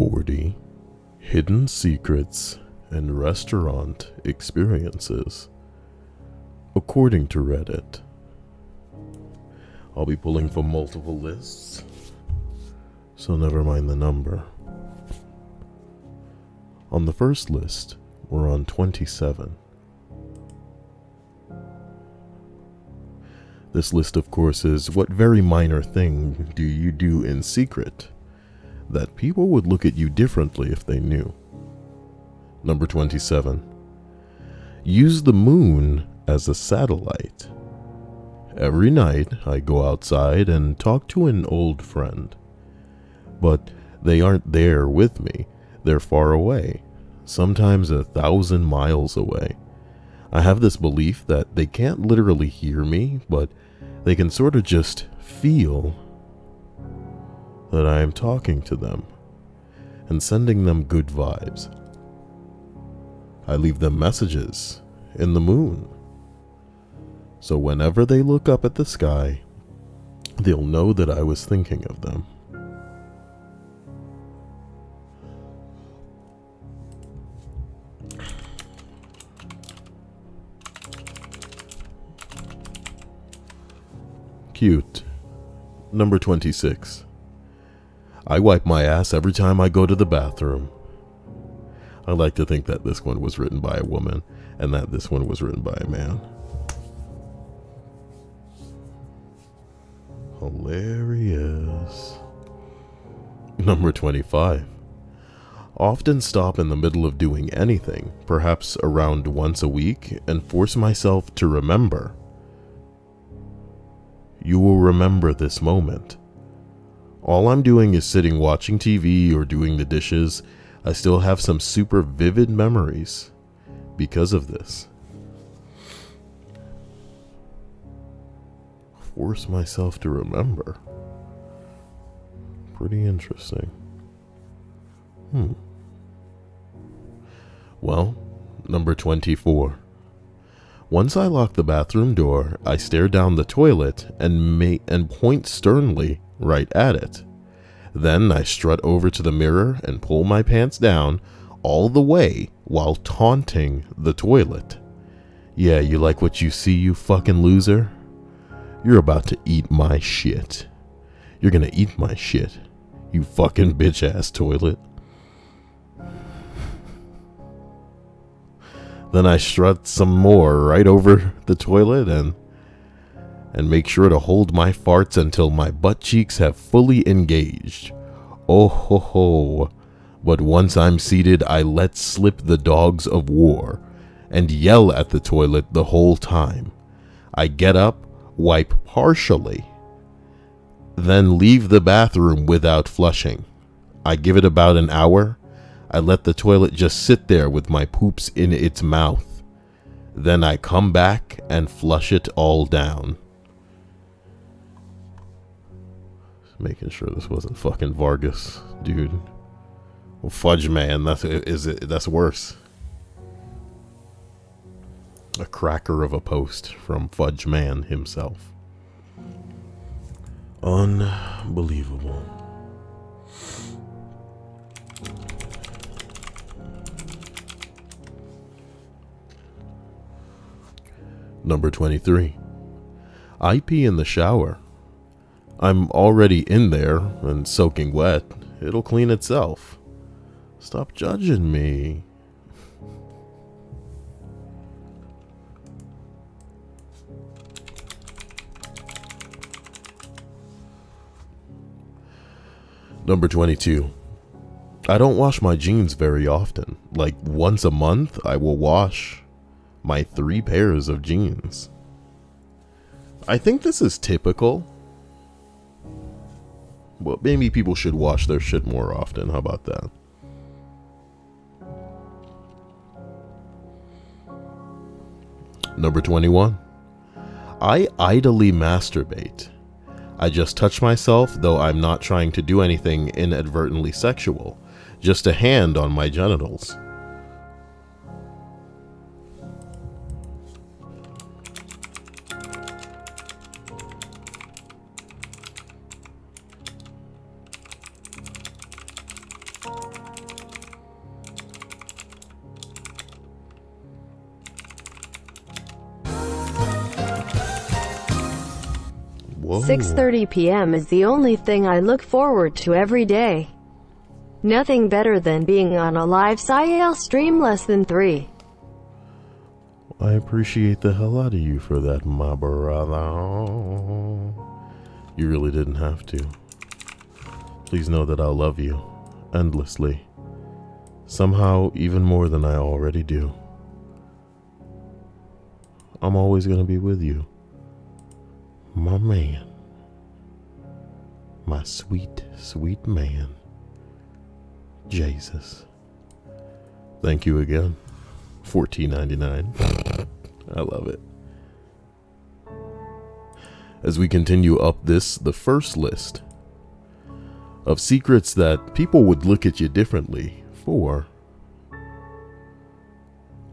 40 Hidden Secrets and Restaurant Experiences, according to Reddit. I'll be pulling from multiple lists, so never mind the number. On the first list, we're on 27. This list, of course, is what very minor thing do you do in secret that people would look at you differently if they knew. Number 27. Use the moon as a satellite. Every night I go outside and talk to an old friend. But they aren't there with me. They're far away, sometimes 1,000 miles away. I have this belief that they can't literally hear me, but they can sort of just feel that I am talking to them and sending them good vibes. I leave them messages in the moon, so whenever they look up at the sky, they'll know that I was thinking of them. Cute. Number 26. I wipe my ass every time I go to the bathroom. I like to think that this one was written by a woman and that this one was written by a man. Hilarious. Number 25. Often stop in the middle of doing anything, perhaps around once a week, and force myself to remember. You will remember this moment. All I'm doing is sitting watching TV or doing the dishes. I still have some super vivid memories because of this. Force myself to remember. Pretty interesting. Well, number 24. Once I lock the bathroom door, I stare down the toilet and point sternly right at it. Then I strut over to the mirror and pull my pants down all the way while taunting the toilet. Yeah, you like what you see, you fucking loser? You're about to eat my shit. You're gonna eat my shit, you fucking bitch-ass toilet. Then I strut some more right over the toilet and make sure to hold my farts until my butt cheeks have fully engaged. Oh ho ho. But once I'm seated, I let slip the dogs of war and yell at the toilet the whole time. I get up, wipe partially, then leave the bathroom without flushing. I give it about an hour. I let the toilet just sit there with my poops in its mouth. Then I come back and flush it all down. Making sure this wasn't fucking Vargas, dude. Well, Fudge Man, that's worse. A cracker of a post from Fudge Man himself. Unbelievable. Number 23. I pee in the shower. I'm already in there and soaking wet. It'll clean itself. Stop judging me. Number 22. I don't wash my jeans very often. Like once a month, I will wash my 3 pairs of jeans. I think this is typical. Well, maybe people should wash their shit more often. How about that? Number 21. I idly masturbate. I just touch myself, though I'm not trying to do anything inadvertently sexual. Just a hand on my genitals. 6:30 p.m. is the only thing I look forward to every day. Nothing better than being on a live SciAL stream less than 3. I appreciate the hell out of you for that, my brother. You really didn't have to. Please know that I'll love you endlessly. Somehow, even more than I already do. I'm always going to be with you. My man. My sweet, sweet man. Jesus. Thank you again. $14.99. I love it. As we continue up the first list of secrets that people would look at you differently for,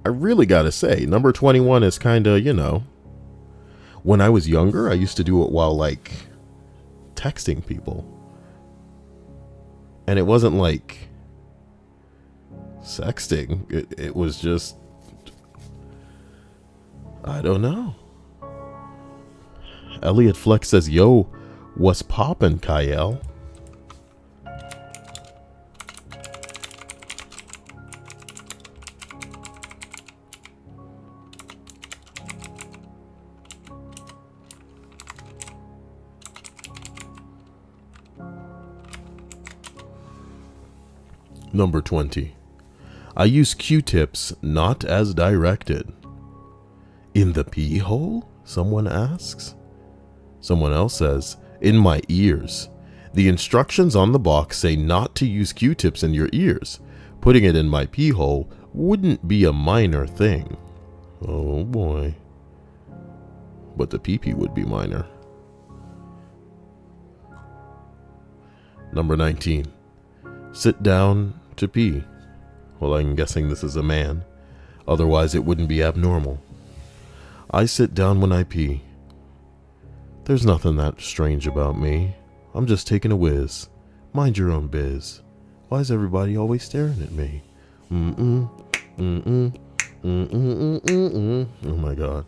I really gotta say, number 21 is kinda, you know, when I was younger, I used to do it while, like, texting people. And it wasn't like sexting. It was just, I don't know. Elliot Flex says, yo, what's poppin', Kyle? Number 20. I use Q-tips not as directed. In the pee hole? Someone asks. Someone else says, in my ears. The instructions on the box say not to use Q-tips in your ears. Putting it in my pee hole wouldn't be a minor thing. Oh boy. But the pee-pee would be minor. Number 19. Sit down to pee. Well, I'm guessing this is a man. Otherwise, it wouldn't be abnormal. I sit down when I pee. There's nothing that strange about me. I'm just taking a whiz. Mind your own biz. Why is everybody always staring at me? Oh my God.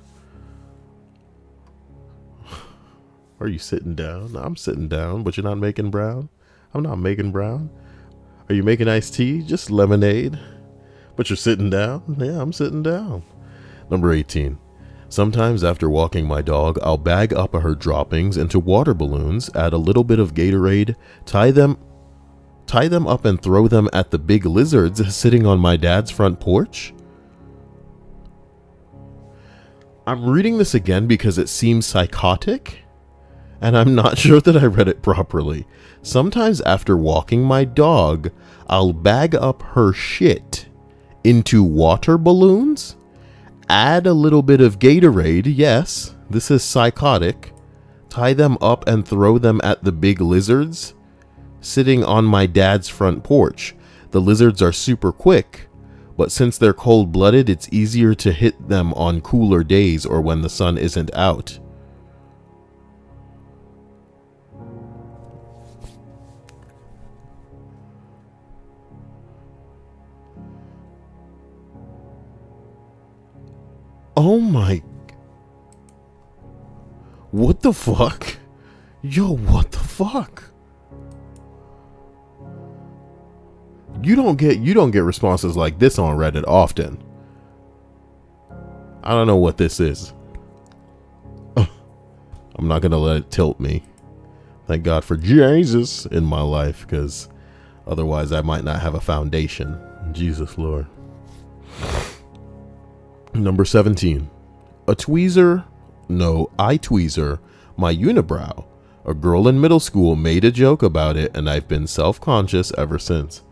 Are you sitting down? I'm sitting down, but you're not making brown? I'm not making brown. Are you making iced tea? Just lemonade. But you're sitting down? Yeah, I'm sitting down. Number 18. Sometimes after walking my dog, I'll bag up her droppings into water balloons, add a little bit of Gatorade, tie them up and throw them at the big lizards sitting on my dad's front porch. I'm reading this again because it seems psychotic, and I'm not sure that I read it properly. Sometimes after walking my dog, I'll bag up her shit into water balloons, add a little bit of Gatorade, yes, this is psychotic, tie them up and throw them at the big lizards sitting on my dad's front porch. The lizards are super quick, but since they're cold-blooded, it's easier to hit them on cooler days or when the sun isn't out. Oh my... What the fuck? Yo, what the fuck? You don't get responses like this on Reddit often. I don't know what this is. I'm not gonna let it tilt me. Thank God for Jesus in my life, because otherwise I might not have a foundation. Jesus Lord. Number 17. I tweezer my unibrow. A girl in middle school made a joke about it, and I've been self-conscious ever since.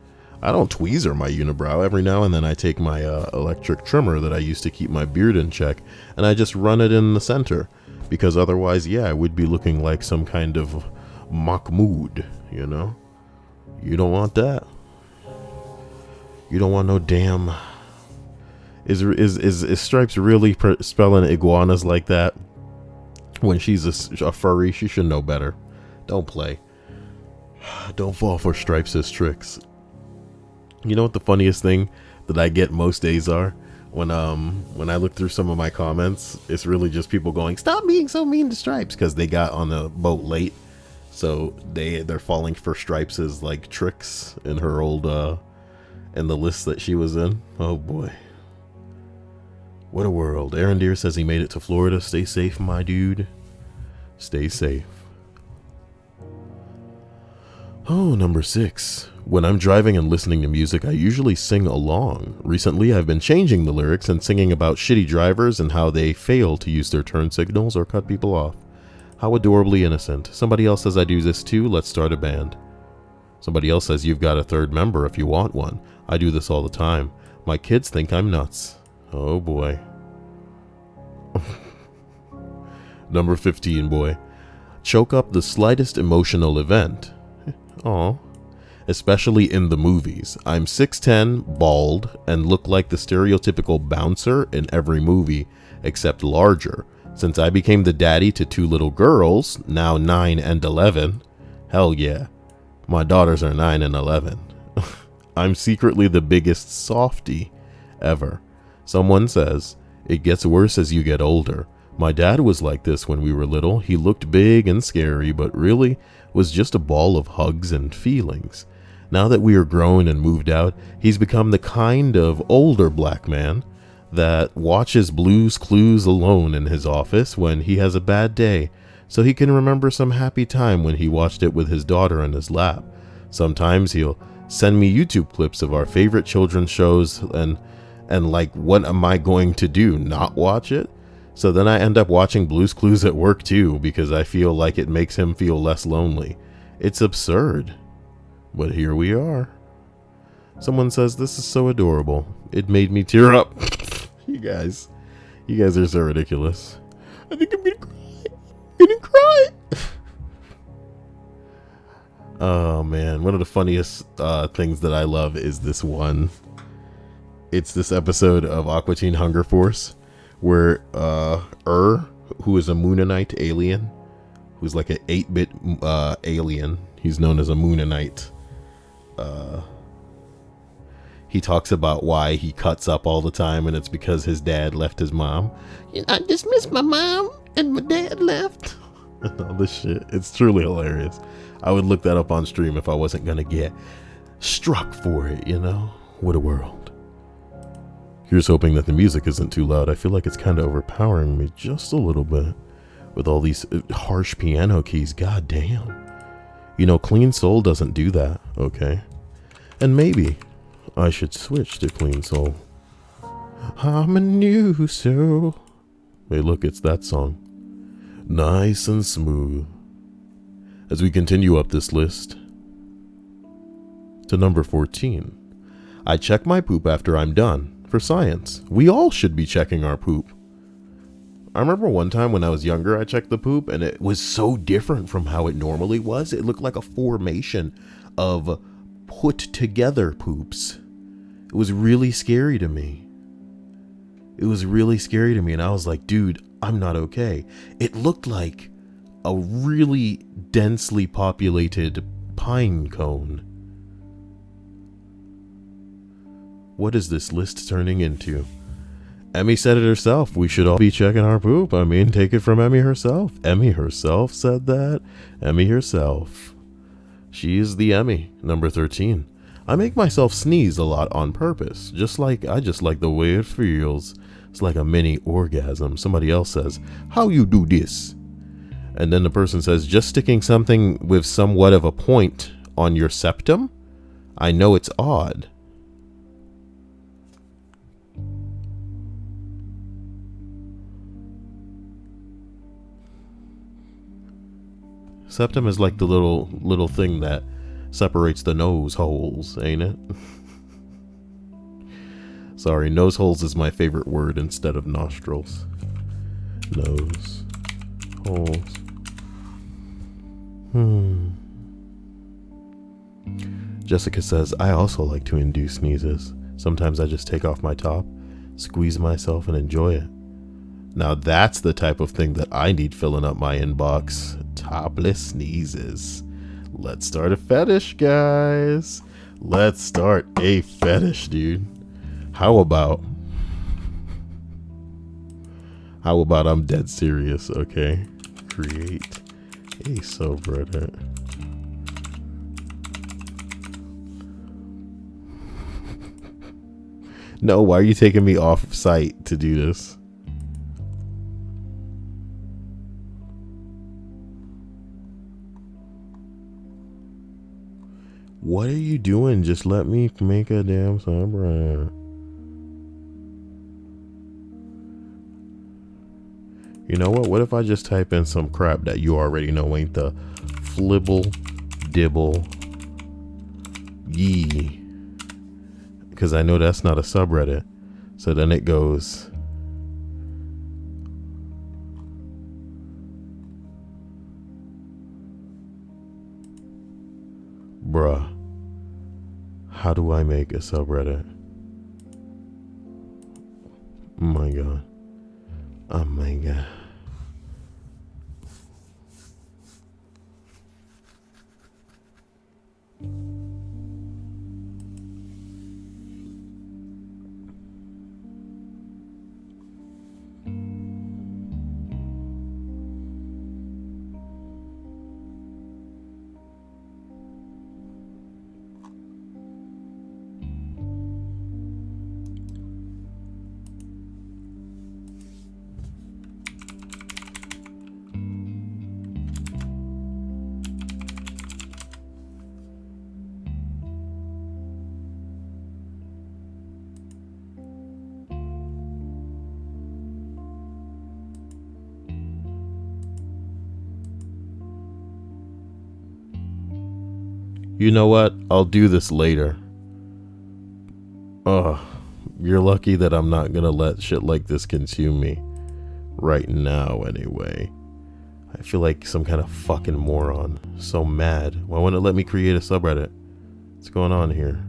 I don't tweezer my unibrow. Every now and then I take my electric trimmer that I use to keep my beard in check, and I just run it in the center. Because otherwise, yeah, I would be looking like some kind of MacLeod, you know? You don't want that. You don't want no damn... Is Stripes really spelling iguanas like that? When she's a furry, she should know better. Don't play. Don't fall for Stripes' tricks. You know what the funniest thing that I get most days are? when I look through some of my comments, it's really just people going, "Stop being so mean to Stripes," because they got on the boat late, so they're falling for Stripes as like tricks in her old in the list that she was in. Oh boy, what a world. Aaron Deere says he made it to Florida. Stay safe, my dude. Stay safe. Oh, number 6. When I'm driving and listening to music, I usually sing along. Recently, I've been changing the lyrics and singing about shitty drivers and how they fail to use their turn signals or cut people off. How adorably innocent. Somebody else says I do this too. Let's start a band. Somebody else says you've got a third member if you want one. I do this all the time. My kids think I'm nuts. Oh boy. Number 15, boy. Choke up the slightest emotional event. Aw. Especially in the movies. I'm 6'10", bald, and look like the stereotypical bouncer in every movie, except larger. Since I became the daddy to 2 little girls, now 9 and 11. Hell yeah. My daughters are 9 and 11. I'm secretly the biggest softie ever. Someone says, it gets worse as you get older. My dad was like this when we were little. He looked big and scary, but really was just a ball of hugs and feelings. Now that we are grown and moved out, he's become the kind of older black man that watches Blue's Clues alone in his office when he has a bad day, so he can remember some happy time when he watched it with his daughter in his lap. Sometimes he'll send me YouTube clips of our favorite children's shows and like, what am I going to do? Not watch it? So then I end up watching Blue's Clues at work too, because I feel like it makes him feel less lonely. It's absurd. But here we are. Someone says, this is so adorable. It made me tear up. You guys are so ridiculous. I think I'm gonna cry. Oh man, one of the funniest things that I love is this one. It's this episode of Aqua Teen Hunger Force, where who is a Moonanite alien, who's like an 8-bit alien, he's known as a Moonanite. He talks about why he cuts up all the time, and it's because his dad left his mom. I just miss my mom, and my dad left. And all this shit. It's truly hilarious. I would look that up on stream if I wasn't gonna get struck for it, you know? What a world. Here's hoping that the music isn't too loud. I feel like it's kind of overpowering me just a little bit with all these harsh piano keys. God damn. You know, Clean Soul doesn't do that, okay? And maybe I should switch to Clean Soul. I'm a new soul. Hey, look, it's that song. Nice and smooth. As we continue up this list to number 14. I check my poop after I'm done. For science. We all should be checking our poop. I remember one time when I was younger, I checked the poop and it was so different from how it normally was. It looked like a formation of put together poops. It was really scary to me. And I was like, dude, I'm not okay. It looked like a really densely populated pine cone. What is this list turning into? Emmy said it herself. We should all be checking our poop. I mean, take it from Emmy herself. Emmy herself said that. Emmy herself. She is the Emmy. Number 13. I make myself sneeze a lot on purpose. I just like the way it feels. It's like a mini orgasm. Somebody else says, how you do this? And then the person says, just sticking something with somewhat of a point on your septum? I know it's odd. Septum is like the little thing that separates the nose holes, ain't it? Sorry, nose holes is my favorite word instead of nostrils. Nose holes. Jessica says, I also like to induce sneezes. Sometimes I just take off my top, squeeze myself, and enjoy it. Now that's the type of thing that I need filling up my inbox. Topless sneezes. Let's start a fetish, guys. Let's start a fetish, dude. How about How about I'm dead serious, okay? Create a subreddit. No, why are you taking me off site to do this? What are you doing? Just let me make a damn subreddit. You know what? What if I just type in some crap that you already know ain't the flibble dibble yee? Because I know that's not a subreddit. So then it goes. Bruh. How do I make a subreddit? Oh my god. Oh my god. You know what? I'll do this later. Ugh. You're lucky that I'm not gonna let shit like this consume me. Right now, anyway. I feel like some kind of fucking moron. So mad. Why wouldn't it let me create a subreddit? What's going on here?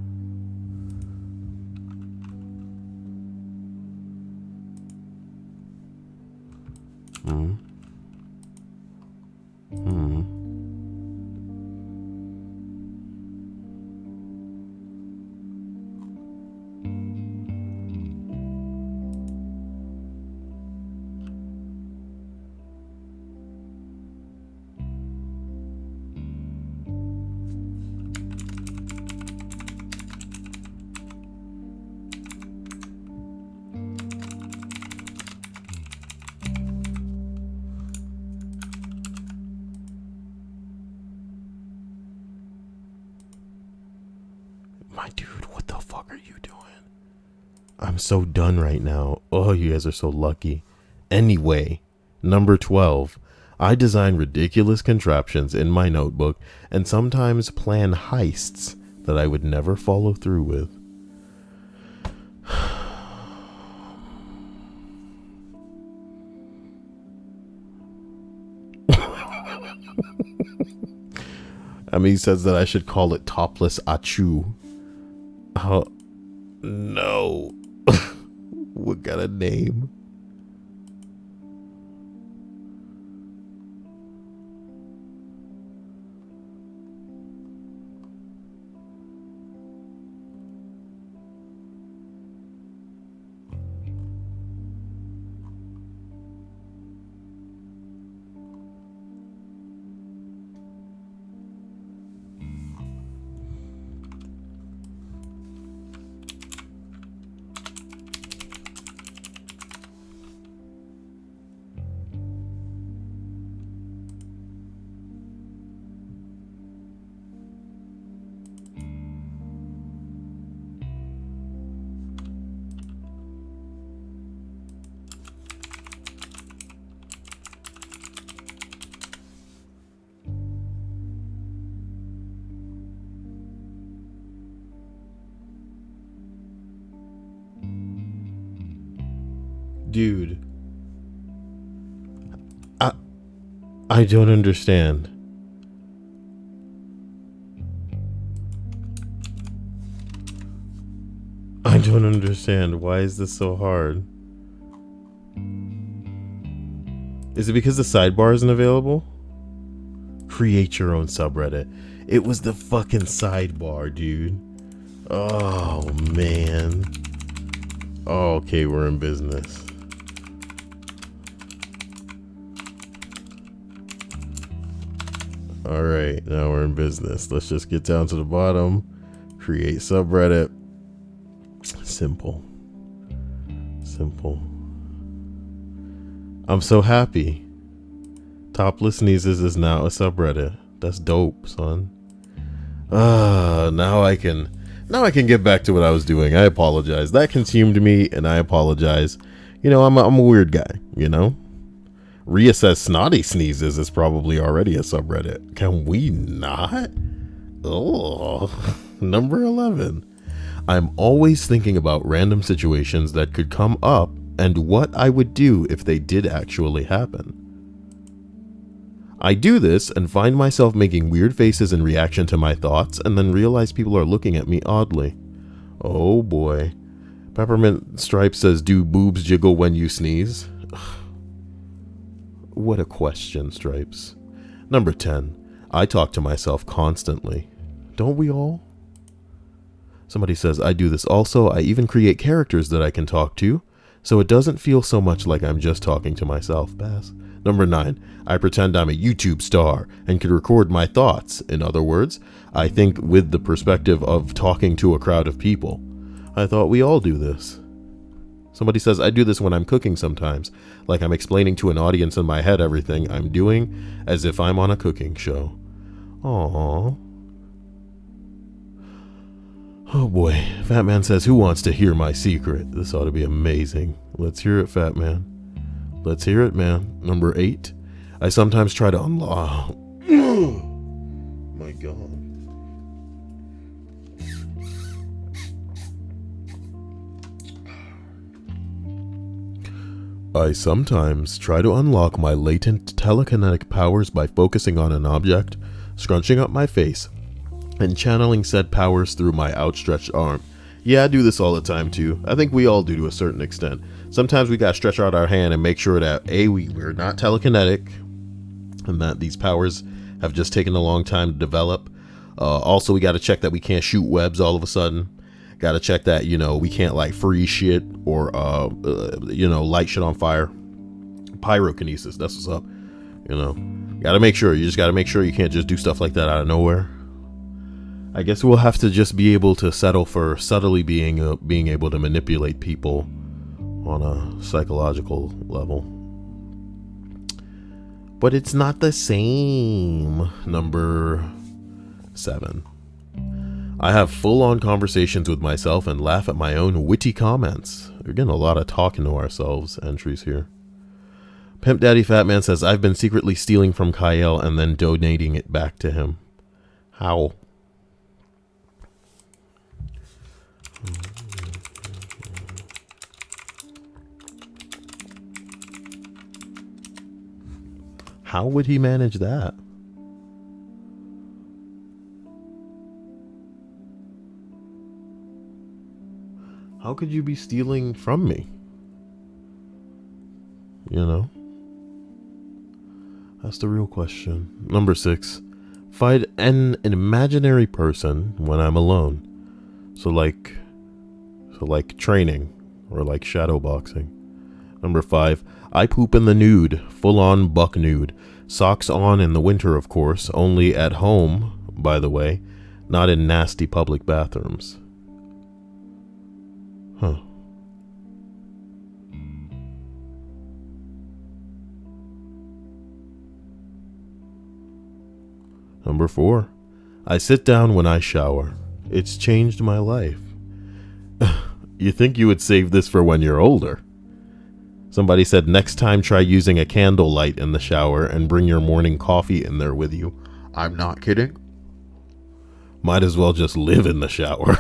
My dude, what the fuck are you doing? I'm so done right now. Oh, you guys are so lucky. Anyway, number 12. I design ridiculous contraptions in my notebook and sometimes plan heists that I would never follow through with. I mean, he says that I should call it Topless Achu. Oh, no. What kind of name? Dude, I don't understand. I don't understand. Why is this so hard? Is it because the sidebar isn't available? Create your own subreddit. It was the fucking sidebar, dude. Oh, man. Oh, okay, we're in business. All right, now we're in business. Let's just get down to the bottom. Create subreddit. Simple. I'm so happy. Topless Sneezes is now a subreddit. That's dope, son. Now I can get back to what I was doing. I apologize. That consumed me, and I apologize. You know, I'm a weird guy, you know? Rhea says Snotty Sneezes is probably already a subreddit. Can we not? Oh, number 11. I'm always thinking about random situations that could come up and what I would do if they did actually happen. I do this and find myself making weird faces in reaction to my thoughts and then realize people are looking at me oddly. Oh boy. Peppermint Stripe says, do boobs jiggle when you sneeze? What a question, Stripes. Number 10. I talk to myself constantly. Don't we all? Somebody says, I do this also. I even create characters that I can talk to, so it doesn't feel so much like I'm just talking to myself. Pass. Number 9. I pretend I'm a YouTube star and can record my thoughts. In other words, I think with the perspective of talking to a crowd of people. I thought we all do this. Somebody says, I do this when I'm cooking sometimes, like I'm explaining to an audience in my head everything I'm doing as if I'm on a cooking show. Aww. Oh boy. Fat Man says, who wants to hear my secret? This ought to be amazing. Let's hear it, Fat Man. Let's hear it, man. Number 8. I sometimes try to unlock. My God. I sometimes try to unlock my latent telekinetic powers by focusing on an object, scrunching up my face, and channeling said powers through my outstretched arm. Yeah, I do this all the time too. I think we all do to a certain extent. Sometimes we gotta stretch out our hand and make sure that we're not telekinetic and that these powers have just taken a long time to develop. Also, we gotta check that we can't shoot webs all of a sudden. Gotta check that, we can't like freeze shit or, light shit on fire. Pyrokinesis, that's what's up. Gotta make sure. You just gotta make sure you can't just do stuff like that out of nowhere. I guess we'll have to just be able to settle for subtly being able to manipulate people on a psychological level. But it's not the same. Number 7. I have full-on conversations with myself and laugh at my own witty comments. We're getting a lot of talking to ourselves entries here. Pimp Daddy Fat Man says, I've been secretly stealing from Kyle and then donating it back to him. How? How would he manage that? How could you be stealing from me? That's the real question. Number 6. Find an imaginary person when I'm alone. So like training or like shadow boxing. Number 5. I poop in the nude, full on buck nude. Socks on in the winter, of course, only at home, by the way, not in nasty public bathrooms. Huh. Number 4. I sit down when I shower. It's changed my life. You think you would save this for when you're older? Somebody said next time try using a candle light in the shower and bring your morning coffee in there with you. I'm not kidding. Might as well just live in the shower.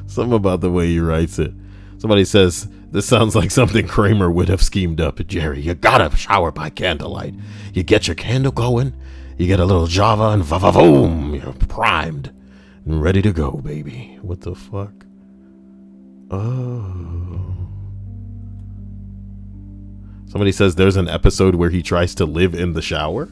Something about the way he writes it. Somebody says, this sounds like something Kramer would have schemed up. Jerry, you gotta shower by candlelight. You get your candle going, you get a little Java, and va-va-voom, you're primed and ready to go, baby. What the fuck? Oh. Somebody says there's an episode where he tries to live in the shower.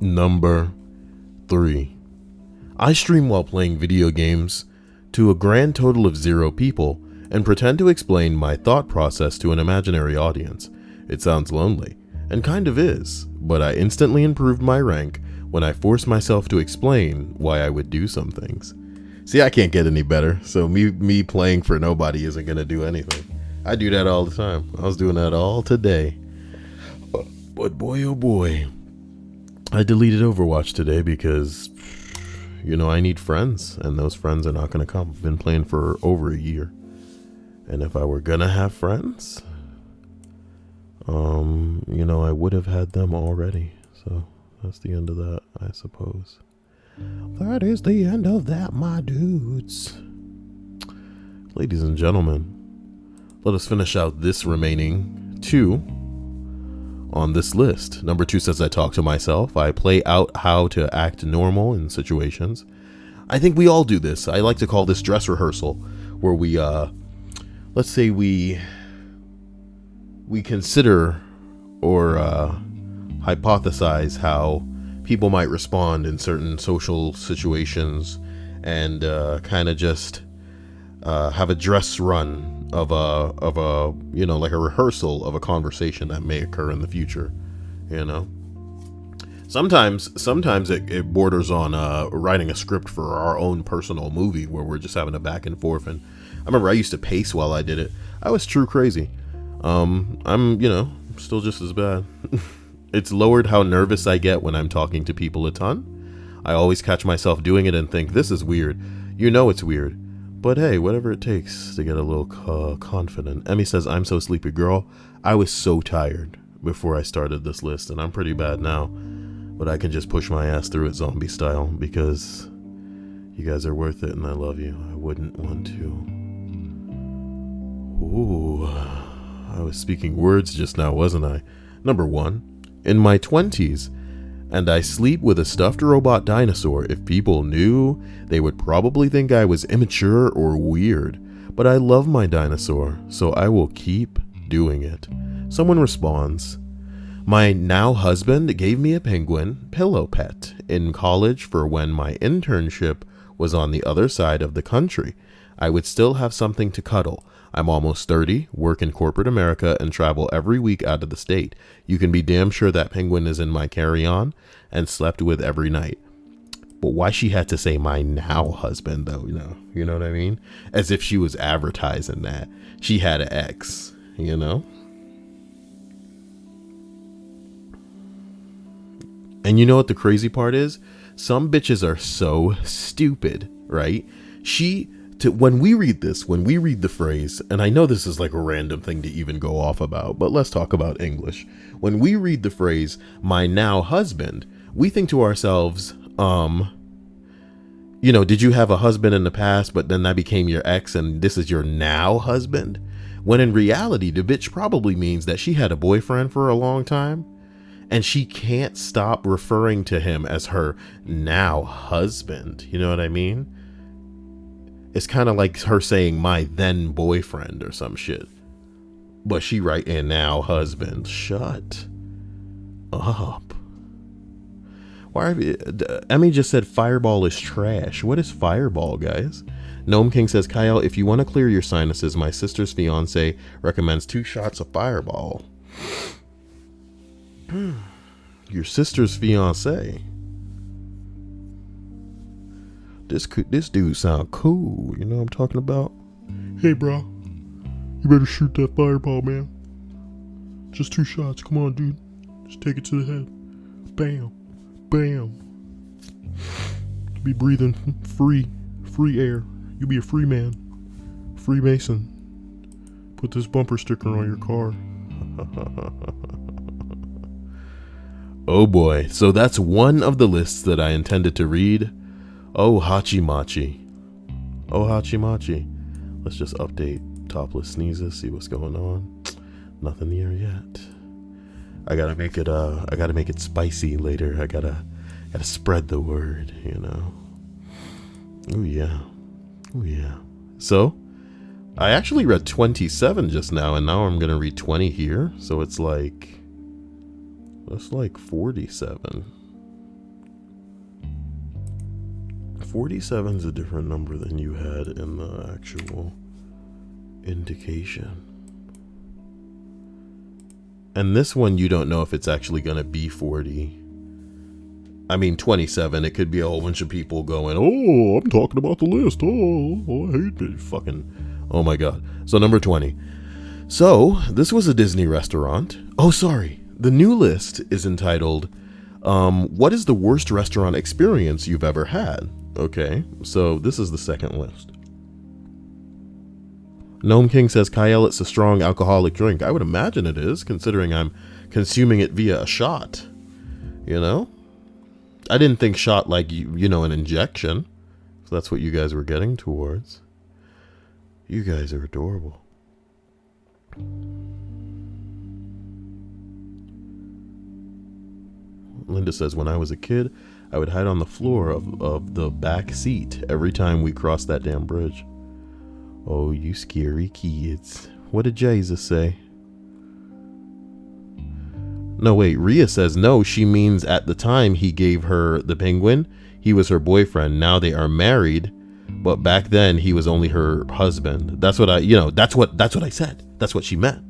Number 3. I stream while playing video games to a grand total of 0 people and pretend to explain my thought process to an imaginary audience. It sounds lonely, and kind of is, but I instantly improved my rank when I forced myself to explain why I would do some things. See, I can't get any better, so me playing for nobody isn't going to do anything. I do that all the time. I was doing that all today. But boy, oh boy, I deleted Overwatch today because, you know, I need friends, and those friends are not going to come. I've been playing for over a year. And if I were going to have friends, you know, I would have had them already. So that's the end of that, I suppose. That is the end of that, my dudes. Ladies and gentlemen, let us finish out this remaining 2 on this list. Number 2 says I talk to myself. I play out how to act normal in situations. I think we all do this. I like to call this dress rehearsal, where we, let's say we consider or hypothesize how people might respond in certain social situations, and kind of just have a dress run of a you know, like a rehearsal of a conversation that may occur in the future. You know, sometimes it borders on writing a script for our own personal movie where we're just having a back and forth. And I remember I used to pace while I did it. I was true crazy. I'm, you know, still just as bad. It's lowered how nervous I get when I'm talking to people a ton. I always catch myself doing it and think, this is weird. You know it's weird. But hey, whatever it takes to get a little confident. Emmy says, I'm so sleepy, girl. I was so tired before I started this list, and I'm pretty bad now. But I can just push my ass through it zombie style because you guys are worth it and I love you. I wouldn't want to. Ooh, I was speaking words just now, wasn't I? Number 1. In my 20s, and I sleep with a stuffed robot dinosaur. If people knew, they would probably think I was immature or weird. But I love my dinosaur, so I will keep doing it. Someone responds, my now husband gave me a penguin pillow pet in college for when my internship was on the other side of the country. I would still have something to cuddle. I'm almost 30, work in corporate America, and travel every week out of the state. You can be damn sure that penguin is in my carry-on and slept with every night. But why she had to say my now husband, though, you know what I mean? As if she was advertising that. She had an ex, you know? And you know what the crazy part is? Some bitches are so stupid, right? When we read the phrase, and I know this is like a random thing to even go off about, but let's talk about English. When we read the phrase, my now husband, we think to ourselves, you know, did you have a husband in the past, but then that became your ex and this is your now husband? When in reality, the bitch probably means that she had a boyfriend for a long time and she can't stop referring to him as her now husband. You know what I mean? It's kind of like her saying my then boyfriend or some shit. But she writing now husband. Shut up. Emmy just said Fireball is trash. What is Fireball, guys? Gnome King says, Kyle, if you want to clear your sinuses, my sister's fiance recommends 2 shots of Fireball. Your sister's fiance? This dude sound cool. You know what I'm talking about? Hey, bro. You better shoot that fireball, man. Just 2 shots. Come on, dude. Just take it to the head. Bam. Bam. Be breathing free air. You be a free man. Freemason. Put this bumper sticker on your car. Oh boy. So that's one of the lists that I intended to read. Oh, Hachimachi. Oh, Hachimachi. Let's just update topless sneezes, see what's going on. Nothing here yet. I gotta make it spicy later. I gotta spread the word, you know. Oh yeah. Oh yeah. So, I actually read 27 just now, and now I'm gonna read 20 here. So it's like 47. 47 is a different number than you had in the actual indication. And this one, you don't know if it's actually going to be 40. I mean, 27, it could be a whole bunch of people going, oh, I'm talking about the list. Oh, I hate it. Fucking, oh my God. So number 20. So this was a Disney restaurant. Oh, sorry. The new list is entitled, what is the worst restaurant experience you've ever had? Okay, so this is the second list. Gnome King says, Kyle, it's a strong alcoholic drink. I would imagine it is, considering I'm consuming it via a shot. You know? I didn't think shot like, you know, an injection. So that's what you guys were getting towards. You guys are adorable. Linda says, when I was a kid, I would hide on the floor of the back seat every time we crossed that damn bridge. Oh, you scary kids. What did Jesus say? No, wait, Rhea says no, she means at the time he gave her the penguin, he was her boyfriend. Now they are married, but back then he was only her husband. That's what that's what I said. That's what she meant.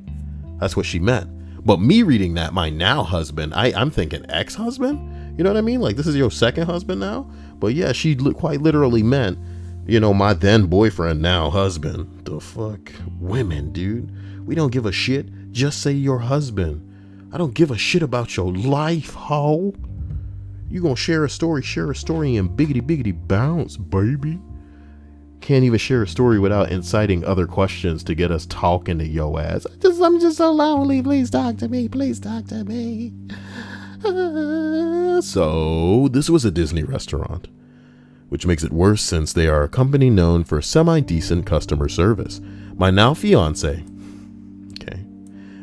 That's what she meant. But me reading that, my now husband, I'm thinking ex-husband? You know what I mean? Like, this is your second husband now? But yeah, she quite literally meant, you know, my then boyfriend, now husband. The fuck? Women, dude. We don't give a shit. Just say your husband. I don't give a shit about your life, ho. You gonna share a story and biggity bounce, baby. Can't even share a story without inciting other questions to get us talking to yo ass. I'm just so lonely. Please talk to me. Please talk to me. So this was a Disney restaurant, which makes it worse since they are a company known for semi-decent customer service. My now fiance, okay,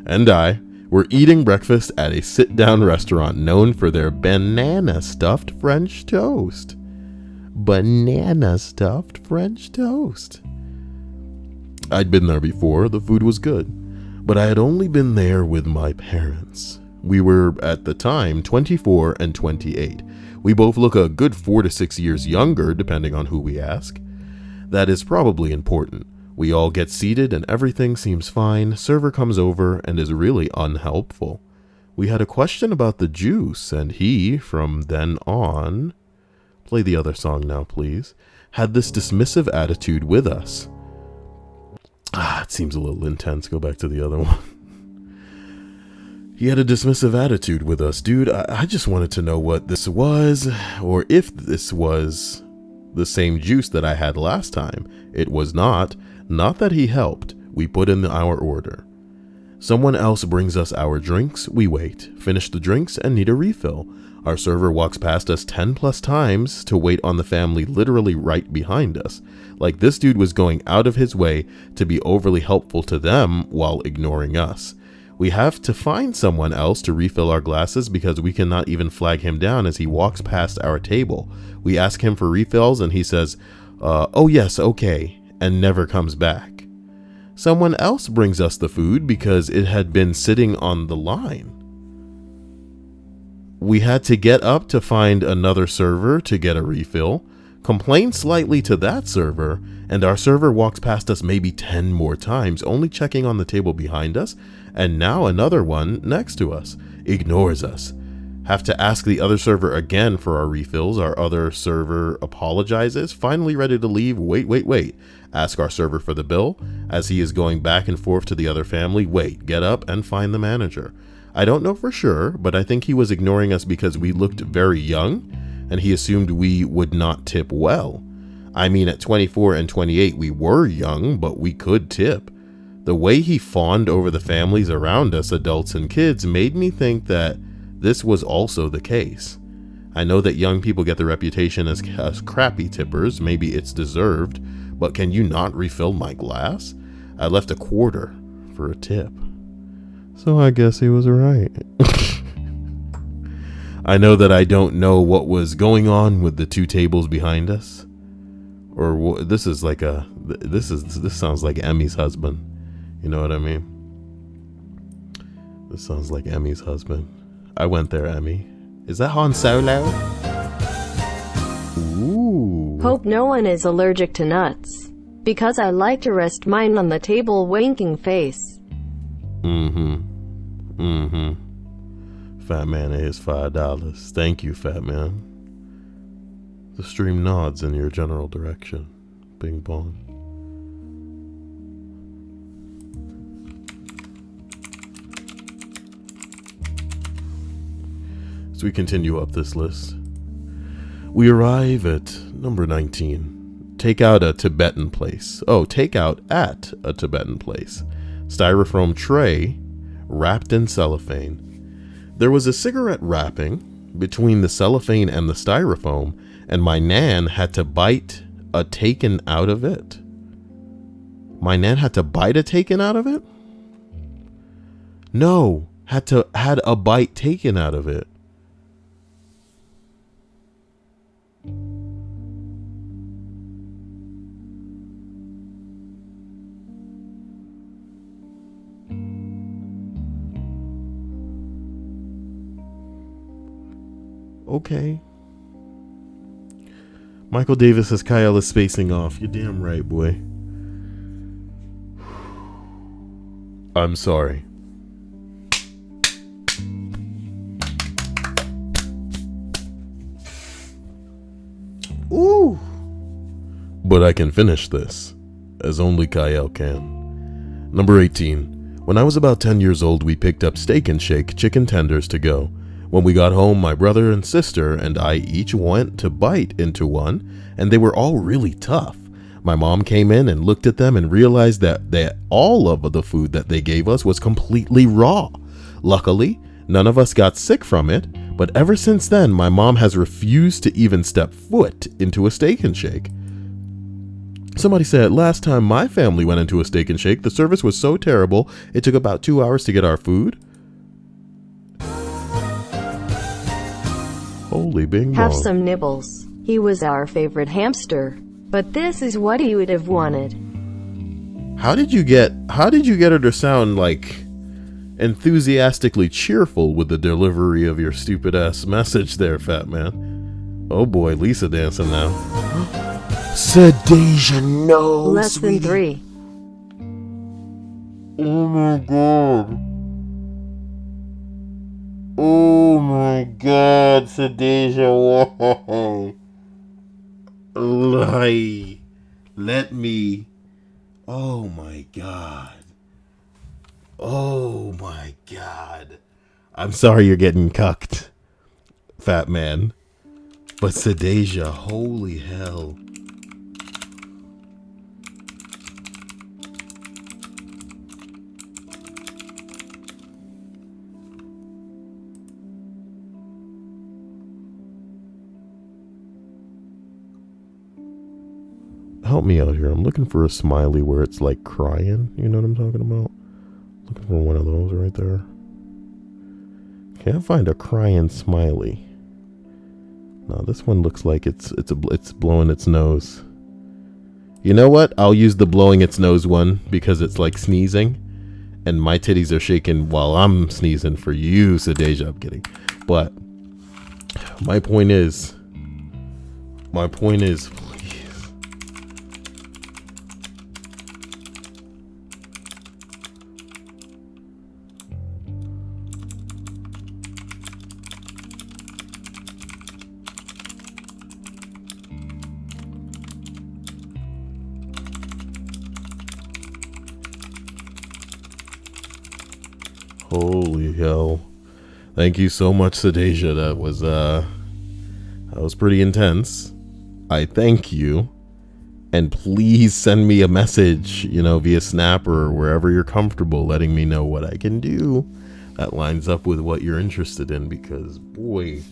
and I were eating breakfast at a sit-down restaurant known for their banana stuffed French toast. Banana stuffed French toast. I'd been there before. The food was good, but I had only been there with my parents. We were, at the time, 24 and 28. We both look a good 4 to 6 years younger, depending on who we ask. That is probably important. We all get seated and everything seems fine. Server comes over and is really unhelpful. We had a question about the juice, and he, from then on, play the other song now, please, had this dismissive attitude with us. It seems a little intense. Go back to the other one. He had a dismissive attitude with us. Dude, I just wanted to know what this was, or if this was the same juice that I had last time. It was not. Not that he helped. We put in our order. Someone else brings us our drinks. We wait, finish the drinks, and need a refill. Our server walks past us 10 plus times to wait on the family literally right behind us. Like this dude was going out of his way to be overly helpful to them while ignoring us. We have to find someone else to refill our glasses because we cannot even flag him down as he walks past our table. We ask him for refills and he says, oh yes, okay, and never comes back. Someone else brings us the food because it had been sitting on the line. We had to get up to find another server to get a refill, complain slightly to that server, and our server walks past us maybe 10 more times, only checking on the table behind us, and now another one next to us, ignores us. Have to ask the other server again for our refills. Our other server apologizes, finally ready to leave. Wait. Ask our server for the bill. As he is going back and forth to the other family, wait, get up and find the manager. I don't know for sure, but I think he was ignoring us because we looked very young, and he assumed we would not tip well. I mean, at 24 and 28, we were young, but we could tip. The way he fawned over the families around us, adults and kids, made me think that this was also the case. I know that young people get the reputation as crappy tippers, maybe it's deserved, but can you not refill my glass? I left a quarter for a tip. So I guess he was right. I know that I don't know what was going on with the two tables behind us. Or this sounds like Emmy's husband. You know what I mean? This sounds like Emmy's husband. I went there, Emmy. Is that Han Solo? Ooh. Hope no one is allergic to nuts. Because I like to rest mine on the table, winking face. Fat Man is $5. Thank you, Fat Man. The stream nods in your general direction. Bing bong. As we continue up this list, we arrive at number 19. Take out a Tibetan place. Oh, take out at a Tibetan place. Styrofoam tray wrapped in cellophane. There was a cigarette wrapping between the cellophane and the styrofoam, and my nan had to bite a taken out of it. My nan had to bite a taken out of it? No, had a bite taken out of it. Okay. Michael Davis says Kyle is spacing off. You're damn right, boy. I'm sorry. Ooh. But I can finish this, as only Kyle can. Number 18. When I was about 10 years old, we picked up Steak and Shake chicken tenders to go. When we got home, my brother and sister and I each went to bite into one, and they were all really tough. My mom came in and looked at them and realized that all of the food that they gave us was completely raw. Luckily, none of us got sick from it, but ever since then, my mom has refused to even step foot into a Steak and Shake. Somebody said, last time my family went into a Steak and Shake, the service was so terrible, it took about 2 hours to get our food. Holy bing bong. Have some nibbles. He was our favorite hamster. But this is what he would have wanted. How did you get her to sound like enthusiastically cheerful with the delivery of your stupid ass message there, Fat Man? Oh boy, Lisa dancing now. Sedasia, no. Less than 3. Oh my god. Oh my god, Sedasia, whoa. Let me. Oh my god. Oh my god. I'm sorry you're getting cucked, Fat Man. But Sedasia, holy hell. Help me out here. I'm looking for a smiley where it's like crying. You know what I'm talking about? Looking for one of those right there. Can't find a crying smiley. No, this one looks like it's blowing its nose. You know what? I'll use the blowing its nose one because it's like sneezing, and my titties are shaking while I'm sneezing for you, Sedasia. I'm kidding, but my point is. Holy hell. Thank you so much, Sedasia. That was pretty intense. I thank you. And please send me a message, via Snap or wherever you're comfortable, letting me know what I can do that lines up with what you're interested in, because boy,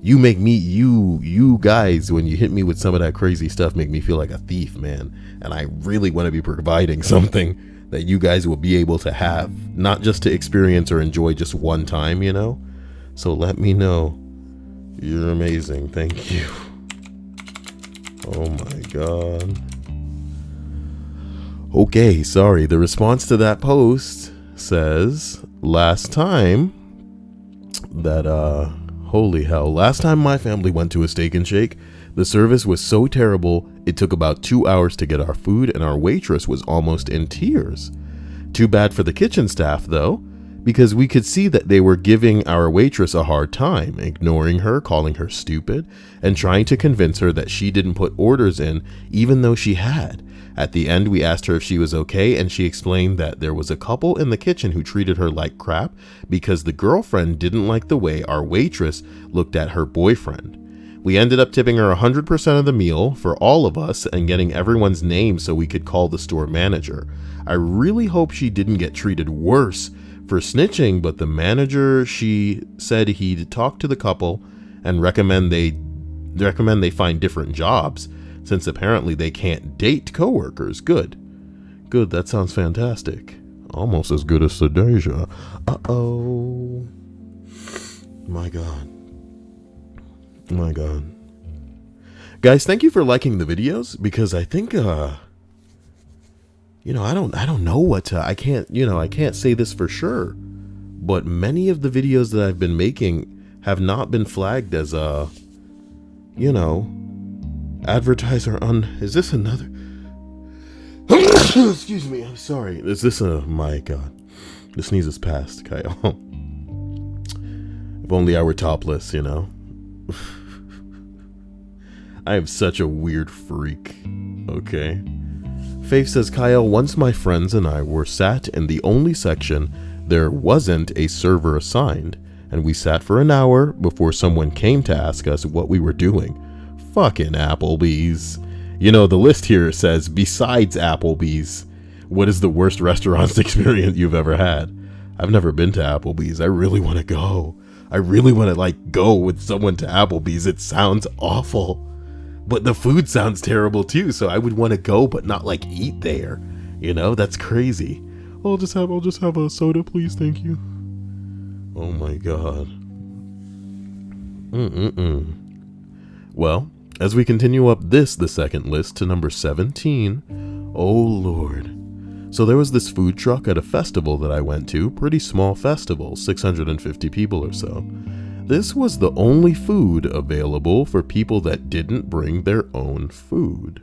you make me, you guys, when you hit me with some of that crazy stuff, make me feel like a thief, man. And I really want to be providing something that you guys will be able to have, not just to experience or enjoy just one time, So let me know. You're amazing. Thank you. Oh my god. Okay, sorry. The response to that post says, last time my family went to a Steak and Shake, The service was so terrible, it took about 2 hours to get our food, and our waitress was almost in tears. Too bad for the kitchen staff, though, because we could see that they were giving our waitress a hard time, ignoring her, calling her stupid, and trying to convince her that she didn't put orders in, even though she had. At the end, we asked her if she was okay, and she explained that there was a couple in the kitchen who treated her like crap because the girlfriend didn't like the way our waitress looked at her boyfriend. We ended up tipping her 100% of the meal for all of us and getting everyone's name so we could call the store manager. I really hope she didn't get treated worse for snitching, but the manager, she said he'd talk to the couple and recommend they find different jobs, since apparently they can't date coworkers. Good, that sounds fantastic. Almost as good as Sedasia. Uh-oh. My God. Guys, thank you for liking the videos, because I think I don't know what to, I can't say this for sure, but many of the videos that I've been making have not been flagged as advertiser on. Is this another excuse me, I'm sorry, is this my God, the sneeze is past, Kyle. If only I were topless, I am such a weird freak. Okay. Faith says, Kyle, once my friends and I were sat in the only section there wasn't a server assigned, and we sat for an hour before someone came to ask us what we were doing. Fucking Applebee's. The list here says, besides Applebee's, what is the worst restaurant experience you've ever had? I've never been to Applebee's. I really want to go. I really want to go with someone to Applebee's. It sounds awful. But the food sounds terrible too, so I would want to go but not eat there. That's crazy. I'll just have a soda, please, thank you. Oh my God. Well, as we continue up the second list to number 17. Oh Lord. So there was this food truck at a festival that I went to, pretty small festival, 650 people or so. This was the only food available for people that didn't bring their own food.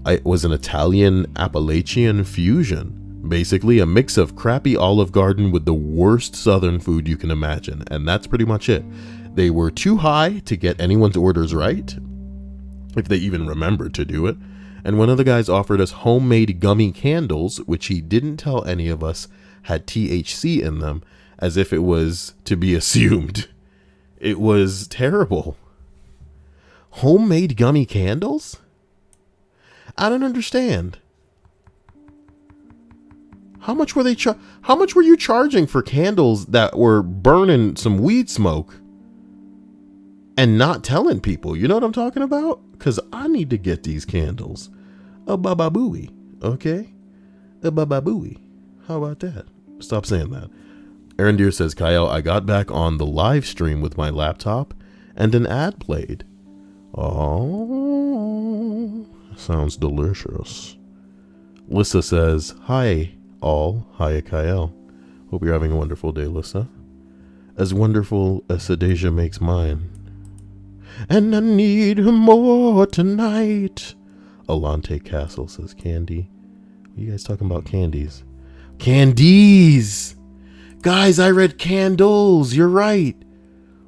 It was an Italian Appalachian fusion, basically a mix of crappy Olive Garden with the worst Southern food you can imagine, and that's pretty much it. They were too high to get anyone's orders right, if they even remembered to do it, and one of the guys offered us homemade gummy candles, which he didn't tell any of us had THC in them, as if it was to be assumed. It was terrible. Homemade gummy candles? I don't understand. How much were you charging for candles that were burning some weed smoke and not telling people? You know what I'm talking about? Because I need to get these candles. A bababooey, okay? A bababooey. How about that? Stop saying that. Aaron Deere says, Kyle, I got back on the live stream with my laptop and an ad played. Oh, sounds delicious. Lissa says, hi all. Hi, Kyle. Hope you're having a wonderful day, Lissa. As wonderful as Sedasia makes mine. And I need more tonight. Alante Castle says, candy. What are you guys talking about? Candies. Candies! Guys, I read candles. You're right.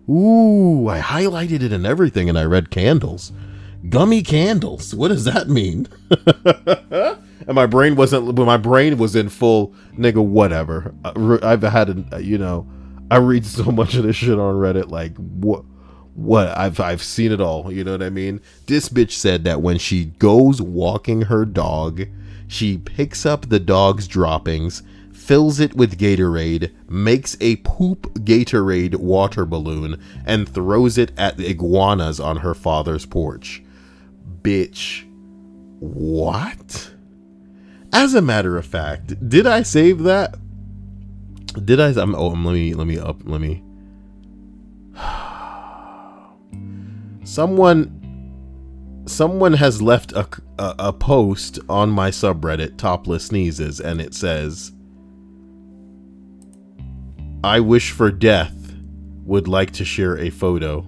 Ooh, I highlighted it and everything, and I read candles. Gummy candles. What does that mean? And my brain was in full nigga whatever. I've had I read so much of this shit on Reddit. What I've seen it all. You know what I mean? This bitch said that when she goes walking her dog, she picks up the dog's droppings, fills it with Gatorade, makes a poop Gatorade water balloon, and throws it at the iguanas on her father's porch. Bitch. What? As a matter of fact, did I save that? Did I? Let me. Someone has left a post on my subreddit, Topless Sneezes, and it says, I wish for death, would like to share a photo.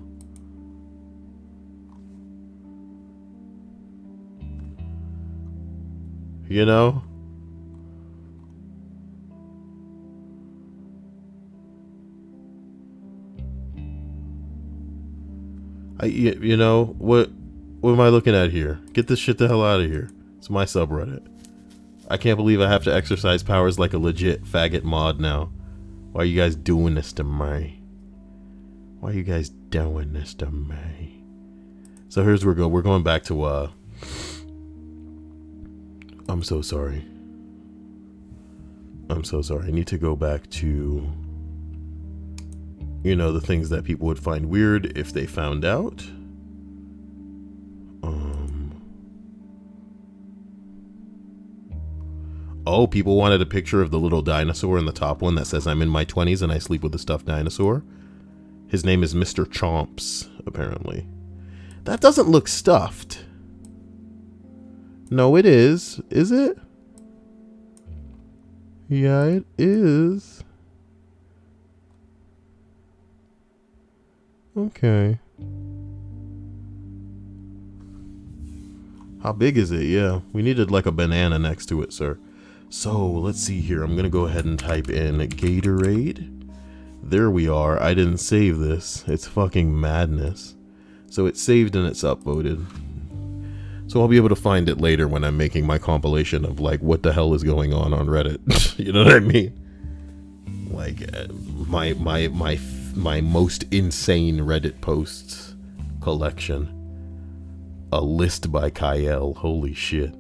You know? You know, what am I looking at here? Get this shit the hell out of here. It's my subreddit. I can't believe I have to exercise powers like a legit faggot mod now. Why are you guys doing this to me? Why are you guys doing this to me? So here's where we're going back to, I'm so sorry. I'm so sorry. I need to go back to, you know, the things that people would find weird if they found out. Oh, people wanted a picture of the little dinosaur in the top one that says I'm in my 20s and I sleep with a stuffed dinosaur. His name is Mr. Chomps, apparently. That doesn't look stuffed. No, it is. Is it? Yeah, it is. Okay. How big is it? Yeah, we needed like a banana next to it, sir. So, let's see here. I'm going to go ahead and type in Gatorade. There we are. I didn't save this. It's fucking madness. So it's saved and it's upvoted. So I'll be able to find it later when I'm making my compilation of like what the hell is going on Reddit. You know what I mean? Like my most insane Reddit posts collection. A list by Kyle. Holy shit.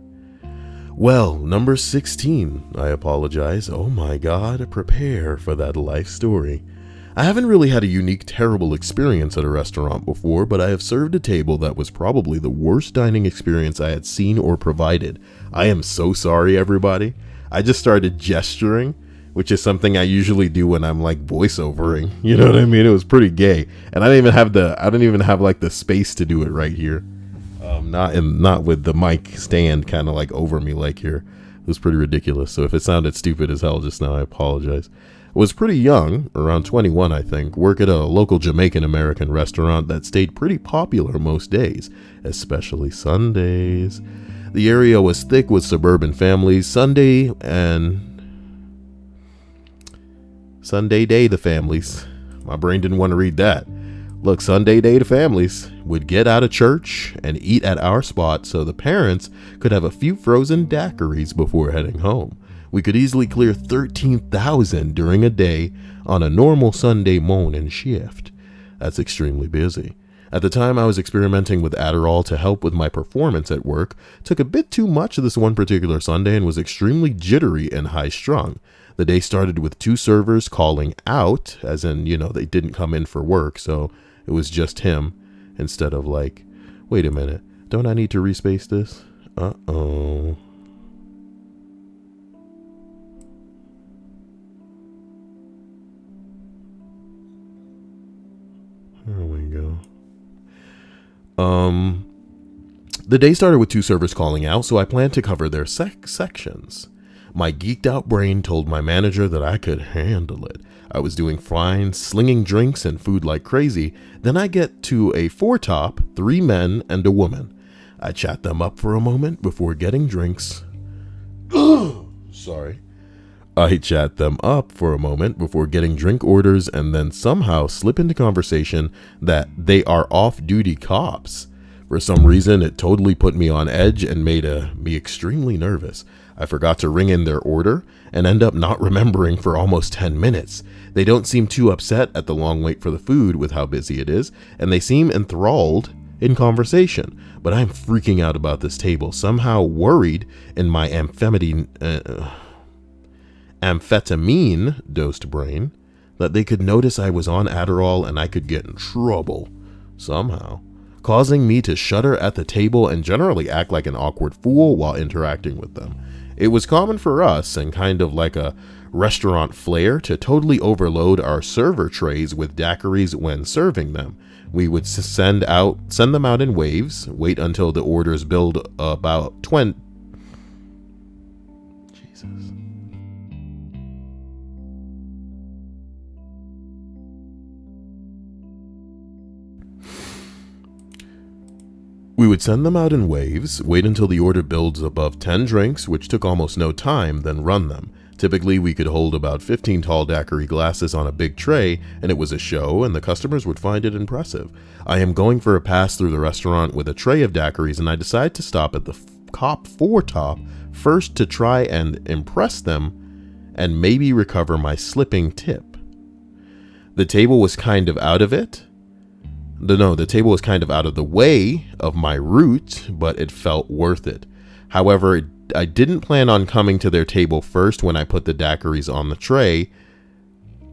Well, number 16. I apologize. Oh my god, prepare for that life story. I haven't really had a unique, terrible experience at a restaurant before, but I have served a table that was probably the worst dining experience I had seen or provided. I am so sorry, everybody. I just started gesturing, which is something I usually do when I'm like voiceovering. You know what I mean? It was pretty gay, and I don't even have like the space to do it right here. Not with the mic stand kind of like over me like here. It was pretty ridiculous. So if it sounded stupid as hell just now, I apologize. I was pretty young, around 21 I think, work at a local Jamaican American restaurant that stayed pretty popular most days, especially Sundays. The area was thick with suburban families. Sunday day the families. My brain didn't want to read that. Look, Sunday day the families would get out of church and eat at our spot so the parents could have a few frozen daiquiris before heading home. We could easily clear 13,000 during a day on a normal Sunday morning shift. That's extremely busy. At the time, I was experimenting with Adderall to help with my performance at work, took a bit too much this one particular Sunday and was extremely jittery and high-strung. The day started with 2 servers calling out, as in, you know, they didn't come in for work, so it was just him, instead of like, wait a minute, don't I need to respace this? Uh-oh. There we go. The day started with 2 servers calling out, so I planned to cover their sections. My geeked out brain told my manager that I could handle it. I was doing fine, slinging drinks and food like crazy. Then I get to a 4-top, 3 men and a woman. I chat them up for a moment before getting drinks. Sorry. I chat them up for a moment before getting drink orders and then somehow slip into conversation that they are off-duty cops. For some reason, it totally put me on edge and made me extremely nervous. I forgot to ring in their order and end up not remembering for almost 10 minutes. They don't seem too upset at the long wait for the food with how busy it is, and they seem enthralled in conversation. But I'm freaking out about this table, somehow worried in my amphetamine-dosed brain that they could notice I was on Adderall and I could get in trouble somehow, causing me to shudder at the table and generally act like an awkward fool while interacting with them. It was common for us, and kind of like a restaurant flair, to totally overload our server trays with daiquiris when serving them. We would send them out in waves, wait until the orders build about 20. Jesus. We would send them out in waves, wait until the order builds above 10 drinks, which took almost no time, then run them. Typically, we could hold about 15 tall daiquiri glasses on a big tray, and it was a show, and the customers would find it impressive. I am going for a pass through the restaurant with a tray of daiquiris, and I decide to stop at the Cop 4 top first to try and impress them and maybe recover my slipping tip. The table was kind of out of it. The table was kind of out of the way of my route, but it felt worth it. However, I didn't plan on coming to their table first when I put the daiquiris on the tray.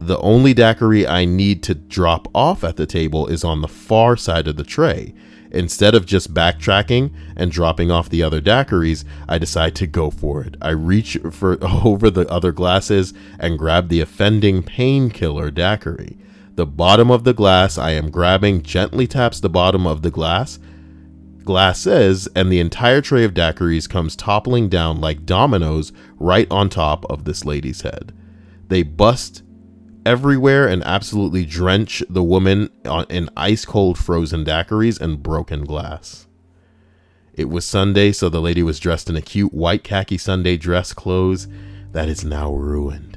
The only daiquiri I need to drop off at the table is on the far side of the tray. Instead of just backtracking and dropping off the other daiquiris, I decide to go for it. I reach for over the other glasses and grab the offending painkiller daiquiri. The bottom of the glass I am grabbing gently taps the bottom of the glasses, and the entire tray of daiquiris comes toppling down like dominoes right on top of this lady's head. They bust everywhere and absolutely drench the woman in ice cold frozen daiquiris and broken glass. It was Sunday, so the lady was dressed in a cute white khaki Sunday dress clothes that is now ruined.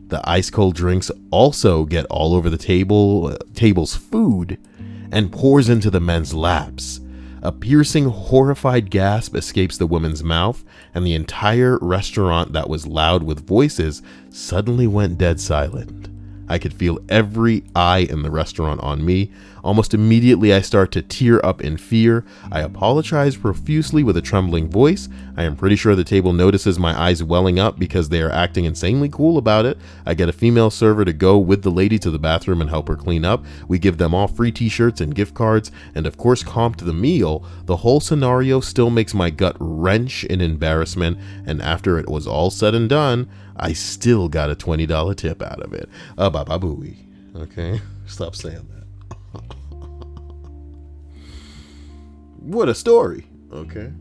The ice cold drinks also get all over the table's food and pours into the men's laps. A piercing, horrified gasp escapes the woman's mouth, and the entire restaurant that was loud with voices suddenly went dead silent. I could feel every eye in the restaurant on me. Almost immediately, I start to tear up in fear. I apologize profusely with a trembling voice. I am pretty sure the table notices my eyes welling up because they are acting insanely cool about it. I get a female server to go with the lady to the bathroom and help her clean up. We give them all free t-shirts and gift cards, and of course comped the meal. The whole scenario still makes my gut wrench in embarrassment, and after it was all said and done, I still got a $20 tip out of it. Baba booey. Okay? Stop saying that. What a story. Okay.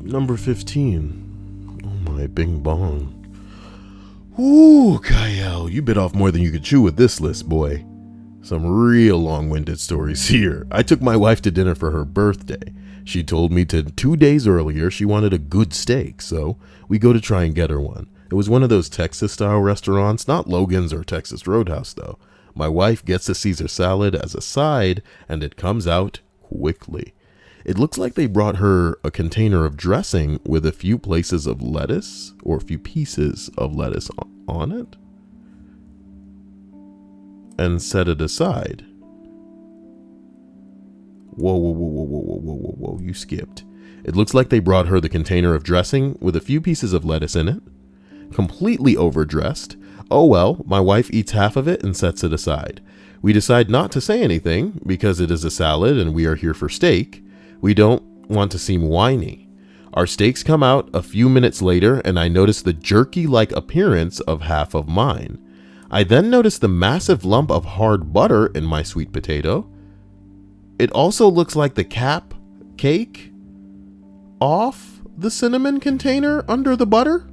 Number 15. Oh my bing bong. Ooh, Kyle, you bit off more than you could chew with this list, boy. Some real long-winded stories here. I took my wife to dinner for her birthday. She told me 2 days earlier she wanted a good steak, so we go to try and get her one. It was one of those Texas-style restaurants, not Logan's or Texas Roadhouse, though. My wife gets a Caesar salad as a side, and it comes out quickly. It looks like they brought her a container of dressing with a few pieces of lettuce on it and set it aside. Whoa, you skipped. It looks like they brought her the container of dressing with a few pieces of lettuce in it, completely overdressed. Oh well, my wife eats half of it and sets it aside. We decide not to say anything because it is a salad and we are here for steak. We don't want to seem whiny. Our steaks come out a few minutes later, and I notice the jerky-like appearance of half of mine. I then notice the massive lump of hard butter in my sweet potato. It also looks like the cake off the cinnamon container under the butter.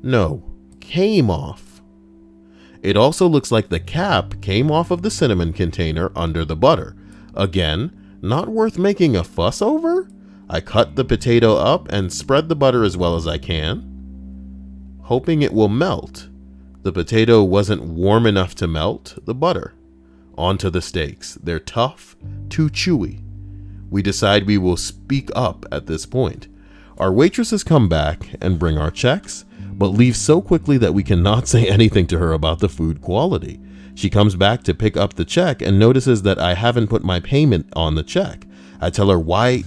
No, came off. It also looks like the cap came off of the cinnamon container under the butter. Again, not worth making a fuss over? I cut the potato up and spread the butter as well as I can, hoping it will melt. The potato wasn't warm enough to melt the butter. Onto the steaks. They're tough, too chewy. We decide we will speak up at this point. Our waitresses come back and bring our checks, but leave so quickly that we cannot say anything to her about the food quality. She comes back to pick up the check and notices that I haven't put my payment on the check. I tell her we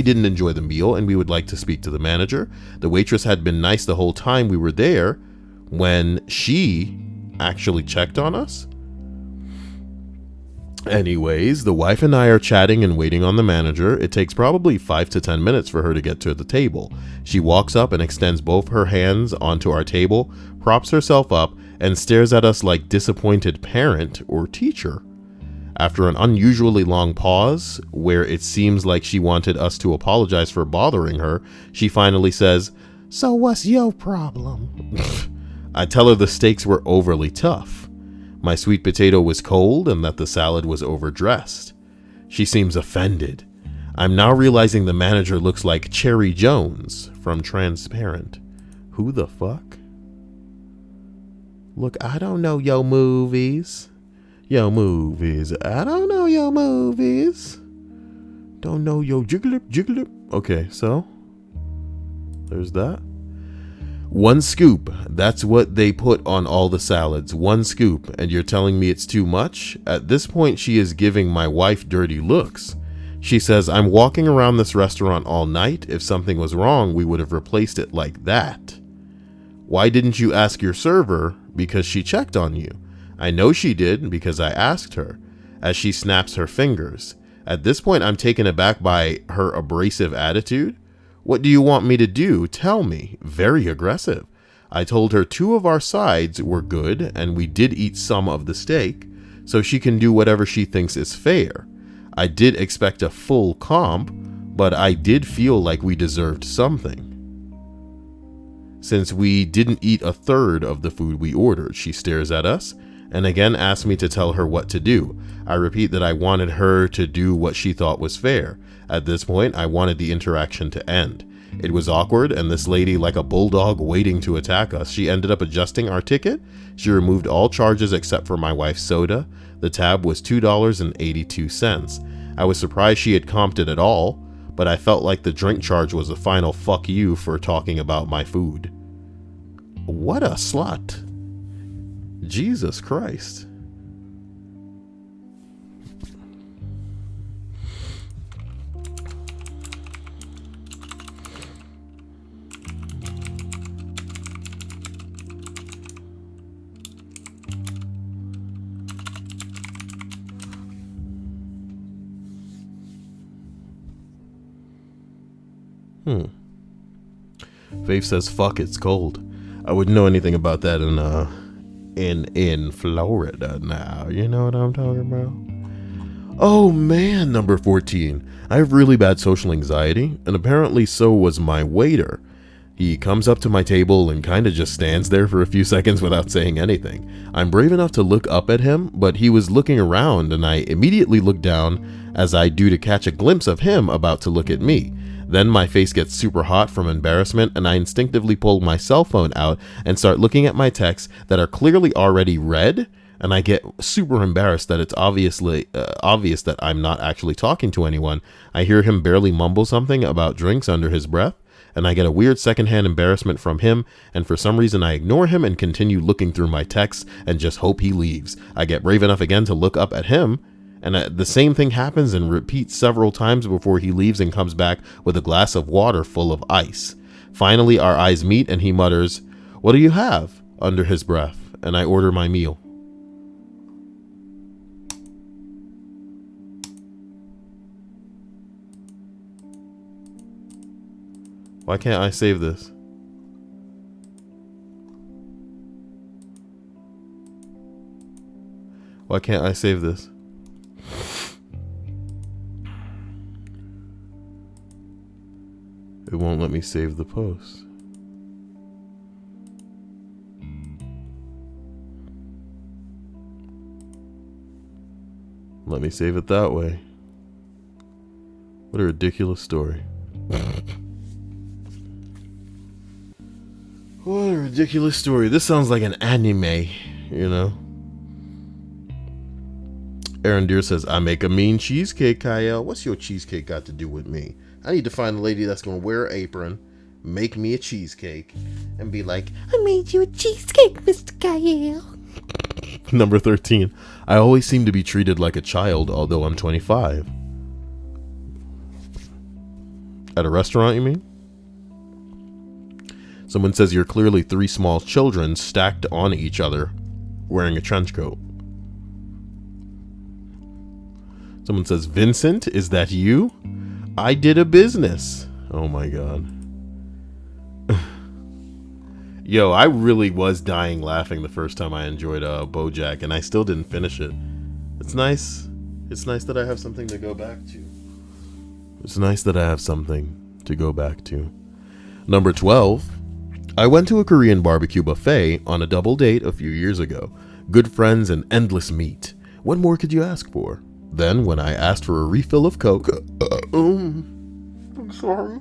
didn't enjoy the meal and we would like to speak to the manager. The waitress had been nice the whole time we were there when she actually checked on us. Anyways, the wife and I are chatting and waiting on the manager. It takes probably 5 to 10 minutes for her to get to the table. She walks up and extends both her hands onto our table, props herself up, and stares at us like disappointed parent or teacher. After an unusually long pause, where it seems like she wanted us to apologize for bothering her, she finally says, "So what's your problem?" I tell her the steaks were overly tough. My sweet potato was cold and that the salad was overdressed. She seems offended. I'm now realizing the manager looks like Cherry Jones from Transparent. Who the fuck? Look, I don't know yo movies. Yo movies. I don't know yo movies. Don't know yo jigglip jigglip. Okay, so there's that. 1 scoop. That's what they put on all the salads. 1 scoop. And you're telling me it's too much? At this point, she is giving my wife dirty looks. She says, "I'm walking around this restaurant all night. If something was wrong, we would have replaced it like that. Why didn't you ask your server? Because she checked on you." I know she did because I asked her, as she snaps her fingers. At this point, I'm taken aback by her abrasive attitude. What do you want me to do? Tell me. Very aggressive. I told her 2 of our sides were good and we did eat some of the steak, so she can do whatever she thinks is fair. I did expect a full comp, but I did feel like we deserved something. Since we didn't eat a third of the food we ordered, she stares at us and again asks me to tell her what to do. I repeat that I wanted her to do what she thought was fair. At this point, I wanted the interaction to end. It was awkward, and this lady, like a bulldog waiting to attack us, she ended up adjusting our ticket. She removed all charges except for my wife's soda. The tab was $2.82. I was surprised she had comped it at all, but I felt like the drink charge was a final fuck you for talking about my food. What a slut. Jesus Christ. Faith says, "Fuck, it's cold." I wouldn't know anything about that in Florida now. You know what I'm talking about? Oh man, number 14. I have really bad social anxiety, and apparently so was my waiter. He comes up to my table and kind of just stands there for a few seconds without saying anything. I'm brave enough to look up at him, but he was looking around and I immediately look down as I do to catch a glimpse of him about to look at me. Then my face gets super hot from embarrassment and I instinctively pull my cell phone out and start looking at my texts that are clearly already read, and I get super embarrassed that it's obvious that I'm not actually talking to anyone. I hear him barely mumble something about drinks under his breath, and I get a weird secondhand embarrassment from him, and for some reason I ignore him and continue looking through my texts and just hope he leaves. I get brave enough again to look up at him, and the same thing happens and repeats several times before he leaves and comes back with a glass of water full of ice. Finally, our eyes meet and he mutters, "What do you have?" under his breath, and I order my meal. Why can't I save this? Why can't I save this? It won't let me save the post. Let me save it that way. What a ridiculous story. What a ridiculous story. This sounds like an anime, you know? Aaron Deere says, "I make a mean cheesecake, Kyle. What's your cheesecake got to do with me? I need to find a lady that's going to wear an apron, make me a cheesecake, and be like, 'I made you a cheesecake, Mr. Kyle.'" Number 13. I always seem to be treated like a child, although I'm 25. At a restaurant, you mean? Someone says, "You're clearly 3 small children stacked on each other, wearing a trench coat." Someone says, Vincent, is that you? I did a business. Oh my god. Yo, I really was dying laughing the first time I enjoyed BoJack, and I still didn't finish it. It's nice. It's nice that I have something to go back to. It's nice that I have something to go back to. Number 12. I went to a Korean barbecue buffet on a double date a few years ago. Good friends and endless meat. What more could you ask for? Then, when I asked for a refill of Coke... I'm sorry.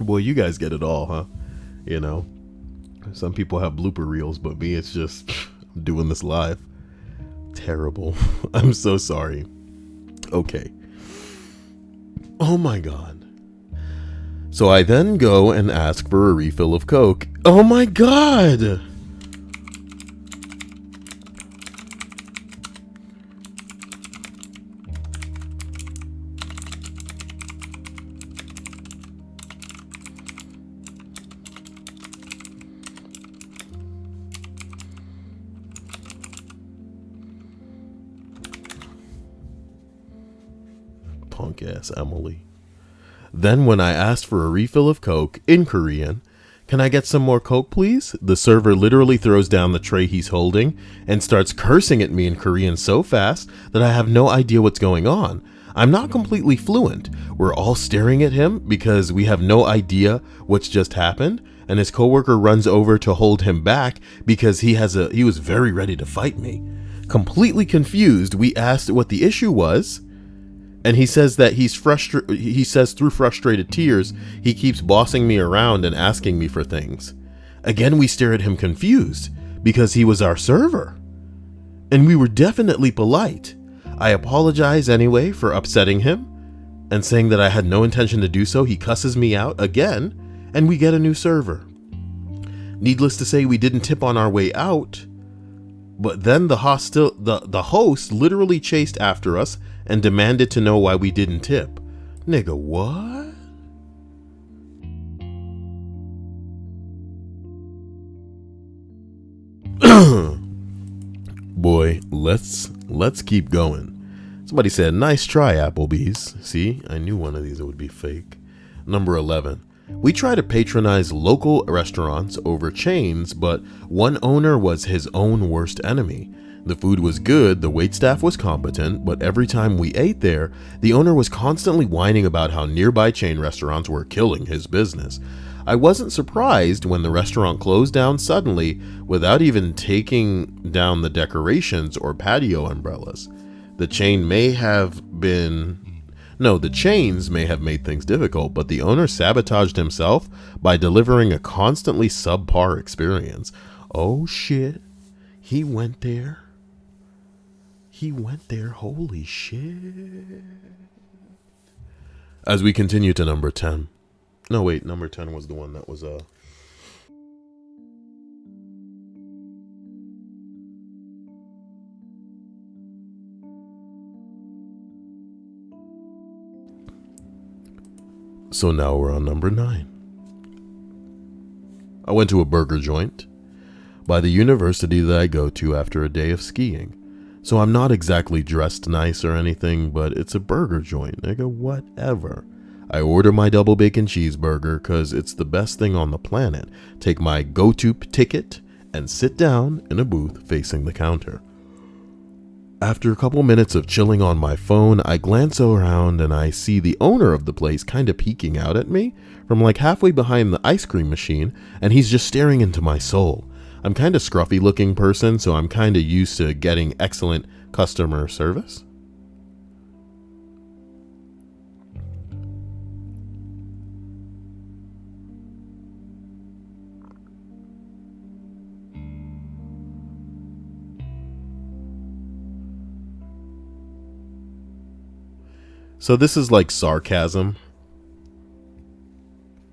Boy, you guys get it all, huh? You know, some people have blooper reels, but me, it's just I'm doing this live. Terrible. I'm so sorry. Okay. Oh my god. So I then go and ask for a refill of Coke. Oh my god! Punk ass Emily. Then when I asked for a refill of Coke in Korean, can I get some more Coke please? The server literally throws down the tray he's holding and starts cursing at me in Korean so fast that I have no idea what's going on. I'm not completely fluent. We're all staring at him because we have no idea what's just happened, and his coworker runs over to hold him back because he was very ready to fight me. Completely confused, we asked what the issue was. And he says that he says through frustrated tears, he keeps bossing me around and asking me for things. Again, we stare at him confused because he was our server. And we were definitely polite. I apologize anyway for upsetting him and saying that I had no intention to do so. He cusses me out again and we get a new server. Needless to say, we didn't tip on our way out. But then the host literally chased after us and demanded to know why we didn't tip. Nigga, what? Boy, let's keep going. Somebody said, nice try, Applebee's. See, I knew one of these would be fake. Number 11. We try to patronize local restaurants over chains, but one owner was his own worst enemy. The food was good, the waitstaff was competent, but every time we ate there, the owner was constantly whining about how nearby chain restaurants were killing his business. I wasn't surprised when the restaurant closed down suddenly without even taking down the decorations or patio umbrellas. The chains may have made things difficult, but the owner sabotaged himself by delivering a constantly subpar experience. Oh shit. He went there. Holy shit. As we continue to number 10. No, wait, number 10 was the one that was So now we're on number 9. I went to a burger joint by the university that I go to after a day of skiing. So I'm not exactly dressed nice or anything, but it's a burger joint, nigga, whatever. I order my double bacon cheeseburger because it's the best thing on the planet. Take my go-to ticket and sit down in a booth facing the counter. After a couple minutes of chilling on my phone, I glance around and I see the owner of the place kind of peeking out at me from like halfway behind the ice cream machine, and he's just staring into my soul. I'm kind of scruffy looking person, so I'm kind of used to getting excellent customer service. So this is like sarcasm,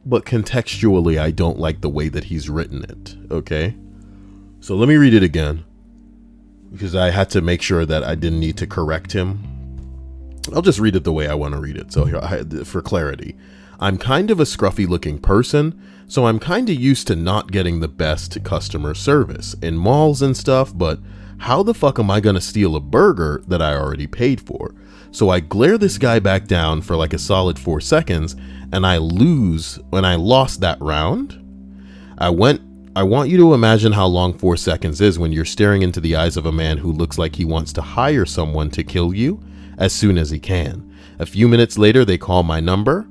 but contextually I don't like the way that he's written it, okay? So let me read it again, because I had to make sure that I didn't need to correct him. I'll just read it the way I want to read it, so here, for clarity. I'm kind of a scruffy looking person, so I'm kind of used to not getting the best customer service in malls and stuff, but how the fuck am I gonna steal a burger that I already paid for? So I glare this guy back down for like a solid 4 seconds, and I lose when I lost that round. I want you to imagine how long 4 seconds is when you're staring into the eyes of a man who looks like he wants to hire someone to kill you as soon as he can. A few minutes later, they call my number,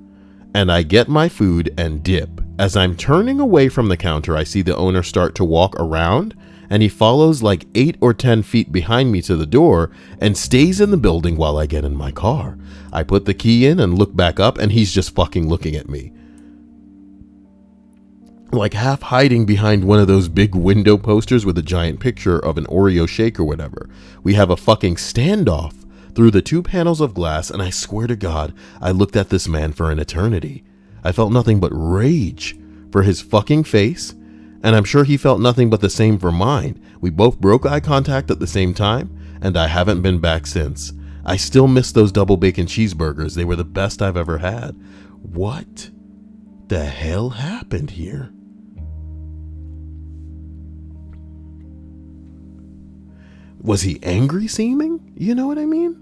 and I get my food and dip. As I'm turning away from the counter, I see the owner start to walk around, and he follows like 8 or 10 feet behind me to the door and stays in the building while I get in my car. I put the key in and look back up, and he's just fucking looking at me, like half hiding behind one of those big window posters with a giant picture of an Oreo shake or whatever. We have a fucking standoff through the 2 panels of glass, and I swear to God, I looked at this man for an eternity. I felt nothing but rage for his fucking face, and I'm sure he felt nothing but the same for mine. We both broke eye contact at the same time, and I haven't been back since. I still miss those double bacon cheeseburgers. They were the best I've ever had. What the hell happened here? Was he angry seeming? You know what I mean?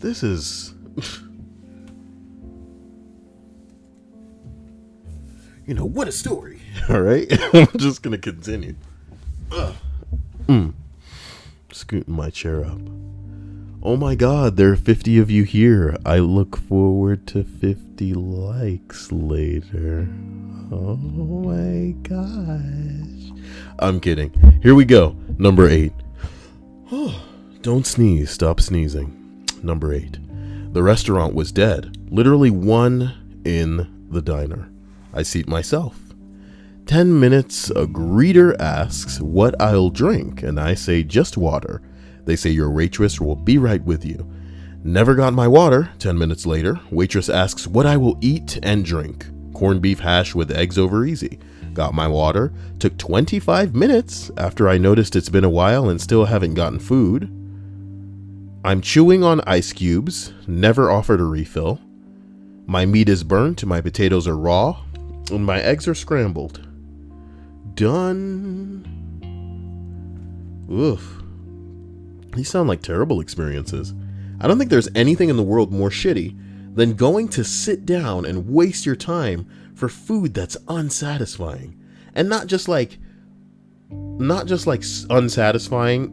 This is... you know, what a story. All right? I'm just going to continue. Scooting my chair up. Oh my God, there are 50 of you here. I look forward to 50 likes later. Oh my gosh. I'm kidding. Here we go. Number 8. Don't sneeze. Stop sneezing. Number 8. The restaurant was dead. Literally one in the diner. I seat myself. 10 minutes, a greeter asks what I'll drink, and I say just water. They say your waitress will be right with you. Never got my water. 10 minutes later, waitress asks what I will eat and drink. Corned beef hash with eggs over easy. Got my water. Took 25 minutes after I noticed it's been a while and still haven't gotten food. I'm chewing on ice cubes. Never offered a refill. My meat is burnt. My potatoes are raw. And my eggs are scrambled. Done. Oof. These sound like terrible experiences. I don't think there's anything in the world more shitty than going to sit down and waste your time for food that's unsatisfying. And not just like unsatisfying,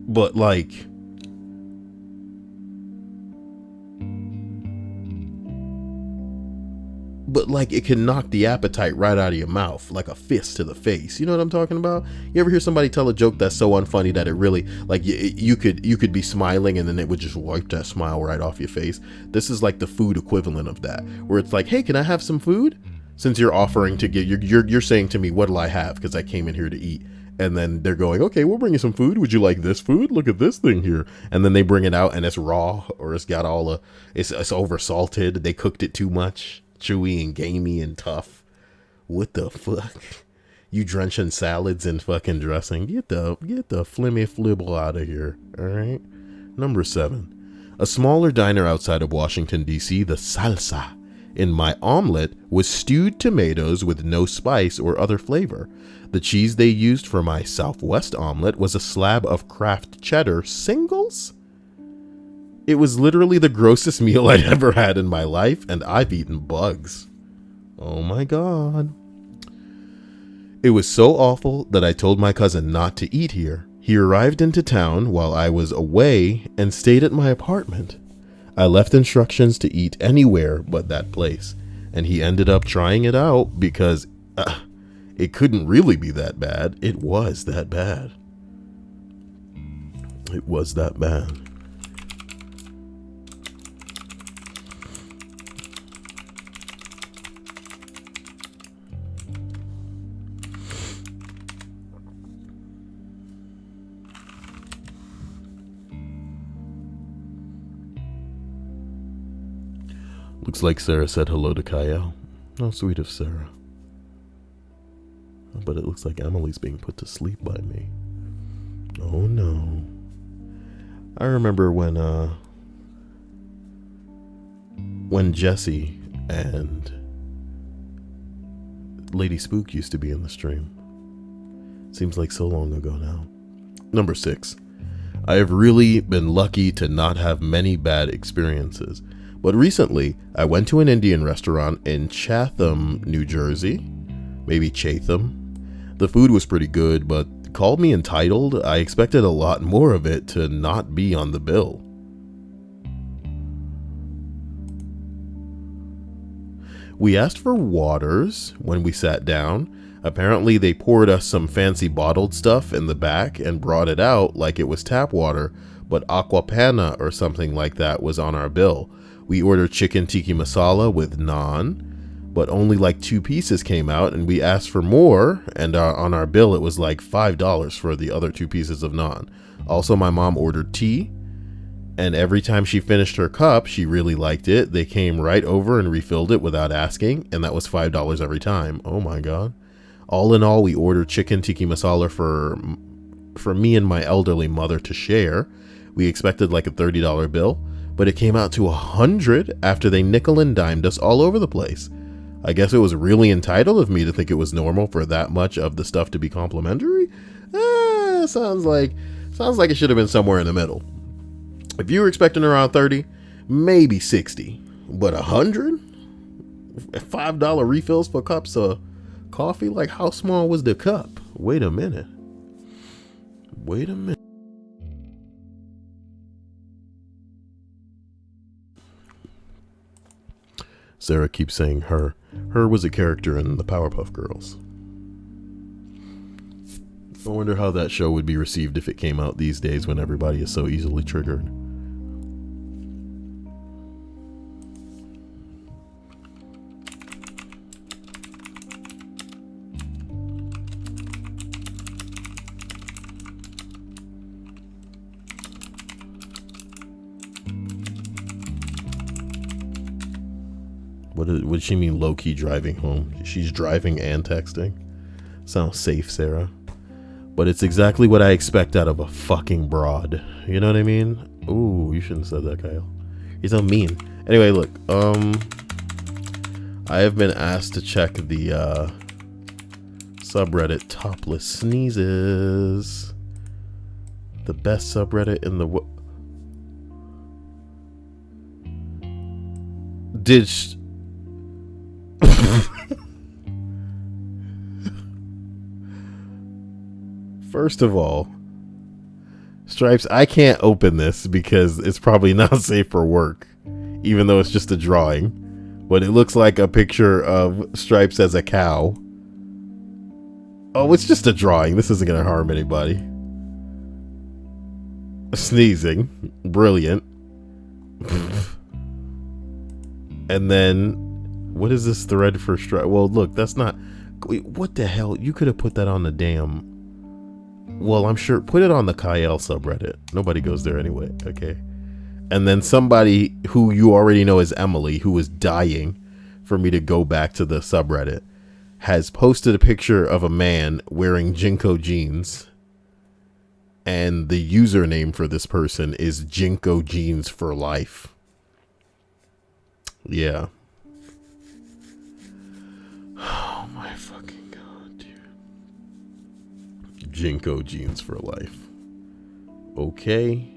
but like it can knock the appetite right out of your mouth like a fist to the face. You know what I'm talking about? You ever hear somebody tell a joke that's so unfunny that it really, like, you could be smiling and then it would just wipe that smile right off your face? This is like the food equivalent of that, where it's like, hey, can I have some food? Since you're offering to get, you're saying to me, what'll I have? Because I came in here to eat. And then they're going, okay, we'll bring you some food. Would you like this food? Look at this thing here. And then they bring it out and it's raw, or it's got all it's over salted. They cooked it too much. Chewy and gamey and tough. What the fuck? You drenching salads in fucking dressing. Get the flimmy flibble out of here. All right. Number 7. A smaller diner outside of Washington, D.C., the Salsa in my omelet was stewed tomatoes with no spice or other flavor. The cheese they used for my Southwest omelet was a slab of Kraft cheddar singles. It was literally the grossest meal I'd ever had in my life, and I've eaten bugs. Oh my God. It was so awful that I told my cousin not to eat here. He arrived into town while I was away and stayed at my apartment. I left instructions to eat anywhere but that place, and he ended up trying it out because it couldn't really be that bad. It was that bad. It was that bad. Looks like Sarah said hello to Kyle. How sweet of Sarah. But it looks like Emily's being put to sleep by me. Oh no. I remember when when Jesse and Lady Spook used to be in the stream. Seems like so long ago now. Number 6. I have really been lucky to not have many bad experiences. But recently, I went to an Indian restaurant in Chatham, New Jersey. Maybe Chatham. The food was pretty good, but called me entitled. I expected a lot more of it to not be on the bill. We asked for waters when we sat down. Apparently they poured us some fancy bottled stuff in the back and brought it out like it was tap water, but aqua panna or something like that was on our bill. We ordered chicken tikka masala with naan, but only like 2 pieces came out, and we asked for more, and on our bill it was like $5 for the other 2 pieces of naan. Also, my mom ordered tea, and every time she finished her cup, she really liked it. They came right over and refilled it without asking, and that was $5 every time. Oh my god. All in all, we ordered chicken tikka masala for me and my elderly mother to share. We expected like a $30 bill, but it came out to $100 after they nickel and dimed us all over the place. I guess it was really entitled of me to think it was normal for that much of the stuff to be complimentary. Sounds like it should have been somewhere in the middle. If you were expecting around 30, maybe 60, but 100? $5 refills for cups of coffee? Like, how small was the cup? Wait a minute. Sarah keeps saying her. Her was a character in the Powerpuff Girls. I wonder how that show would be received if it came out these days when everybody is so easily triggered. What does she mean low-key driving home? She's driving and texting? Sounds safe, Sarah. But it's exactly what I expect out of a fucking broad. You know what I mean? Ooh, you shouldn't have said that, Kyle. You're so mean. Anyway, look. I have been asked to check the subreddit Topless Sneezes. The best subreddit in the First of all, Stripes, I can't open this because it's probably not safe for work, even though it's just a drawing. But it looks like a picture of Stripes as a cow. Oh, it's just a drawing. This isn't going to harm anybody. Sneezing. Brilliant. And then, what is this thread for Stripes? Well, look, that's not... Wait, what the hell? You could have put that on the damn... Well, I'm sure... Put it on the Kyle subreddit. Nobody goes there anyway, okay? And then somebody who you already know is Emily, who is dying for me to go back to the subreddit, has posted a picture of a man wearing Jinko jeans. And the username for this person is Jinko Jeans for Life. Yeah. Oh my fucking god, dude. Jinko Jeans for Life. Okay.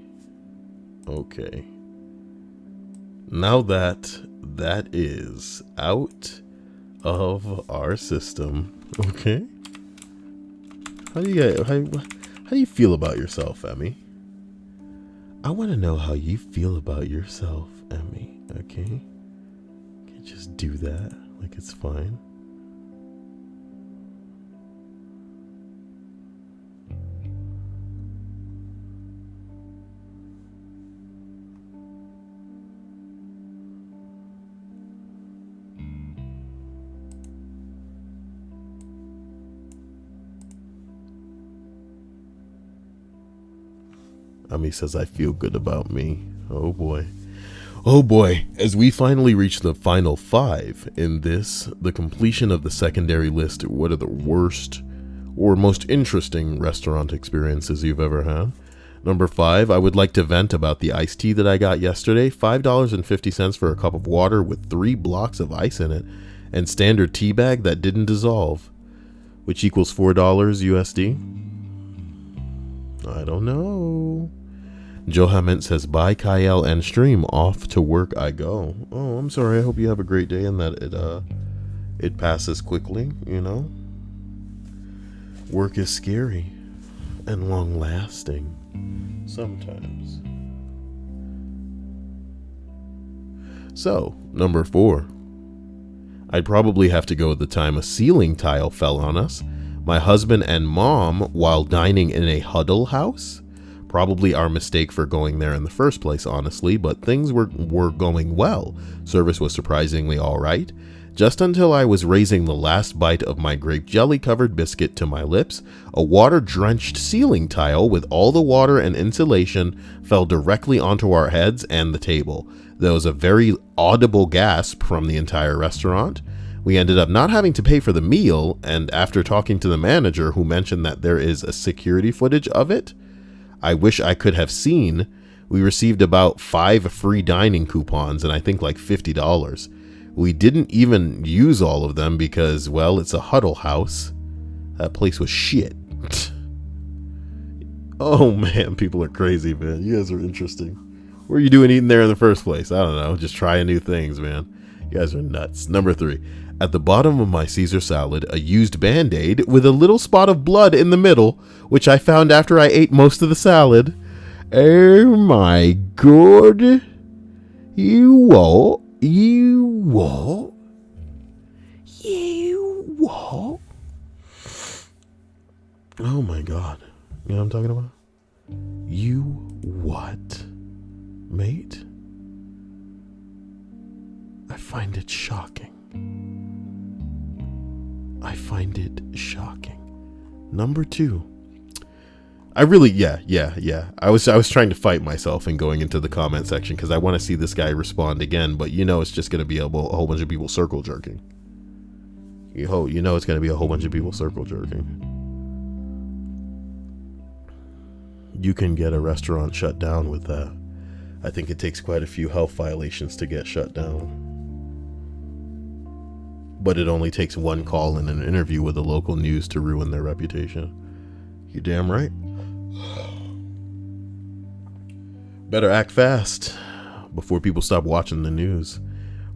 Okay. Now that is out of our system. Okay. How do you feel about yourself, Emmy? I want to know how you feel about yourself, Emmy. Okay. Can't just do that like it's fine. Ami says, I feel good about me. Oh boy. Oh boy. As we finally reach the final 5 in this, the completion of the secondary list, what are the worst or most interesting restaurant experiences you've ever had? Number 5, I would like to vent about the iced tea that I got yesterday. $5.50 for a cup of water with 3 blocks of ice in it, and standard tea bag that didn't dissolve, which equals $4 USD. I don't know. Johamint says, bye Kyle and stream, off to work I go. Oh, I'm sorry. I hope you have a great day and that it passes quickly, you know. Work is scary and long lasting sometimes. So, number 4. I'd probably have to go with the time a ceiling tile fell on us. My husband and mom while dining in a huddle house. Probably our mistake for going there in the first place, honestly, but things were going well. Service was surprisingly all right. Just until I was raising the last bite of my grape jelly covered biscuit to my lips, a water drenched ceiling tile with all the water and insulation fell directly onto our heads and the table. There was a very audible gasp from the entire restaurant. We ended up not having to pay for the meal, and after talking to the manager who mentioned that there is a security footage of it, I wish I could have seen, we received about 5 free dining coupons and I think like $50. We didn't even use all of them because, well, it's a huddle house. That place was shit. Oh man, people are crazy, man. You guys are interesting. What are you doing eating there in the first place? I don't know. Just trying new things, man. You guys are nuts. Number 3. At the bottom of my Caesar salad, a used Band-Aid with a little spot of blood in the middle, which I found after I ate most of the salad. Oh my god. You what? You what? You what? Oh my god. You know what I'm talking about? You what, mate? I find it shocking. I find it shocking. Number 2. I really, yeah. I was trying to fight myself in going into the comment section because I want to see this guy respond again, but you know it's just going to be a whole bunch of people circle jerking. You know it's going to be a whole bunch of people circle jerking. You can get a restaurant shut down with that. I think it takes quite a few health violations to get shut down. But it only takes one call in an interview with the local news to ruin their reputation. You damn right. Better act fast before people stop watching the news.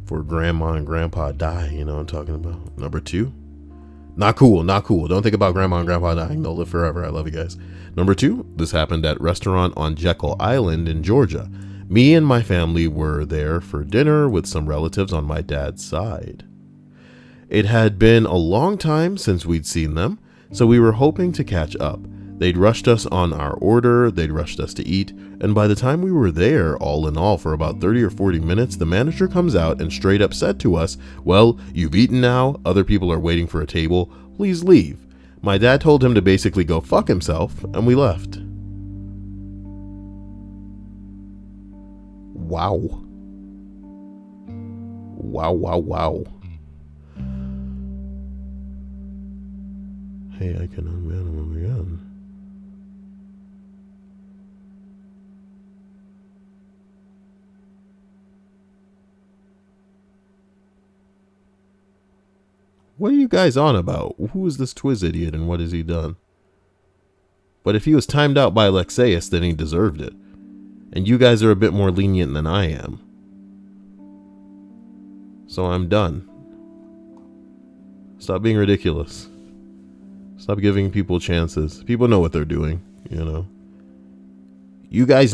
Before grandma and grandpa die, you know what I'm talking about. Number 2. Not cool. Don't think about grandma and grandpa dying. They'll live forever. I love you guys. Number 2. This happened at Resturaunt on Jekyll Island in Georgia. Me and my family were there for dinner with some relatives on my dad's side. It had been a long time since we'd seen them, so we were hoping to catch up. They'd rushed us on our order, they'd rushed us to eat, and by the time we were there, all in all, for about 30 or 40 minutes, the manager comes out and straight up said to us, well, you've eaten now, other people are waiting for a table, please leave. My dad told him to basically go fuck himself, and we left. Wow. Wow. Hey, I can unban him again. What are you guys on about? Who is this Twiz idiot and what has he done? But if he was timed out by Alexeus, then he deserved it. And you guys are a bit more lenient than I am. So I'm done. Stop being ridiculous. Stop giving people chances. People know what they're doing, you know. You guys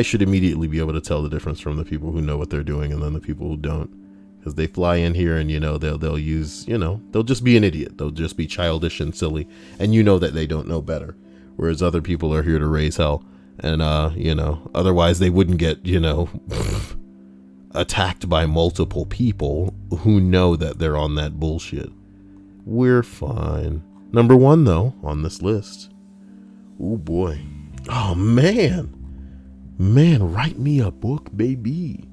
should immediately be able to tell the difference from the people who know what they're doing and then the people who don't. Because they fly in here and, you know, they'll use, you know, they'll just be an idiot. They'll just be childish and silly. And you know that they don't know better. Whereas other people are here to raise hell. And, you know, otherwise they wouldn't get, you know, attacked by multiple people who know that they're on that bullshit. We're fine. Number 1, though, on this list. Oh, boy. Oh, man. Man, write me a book, baby.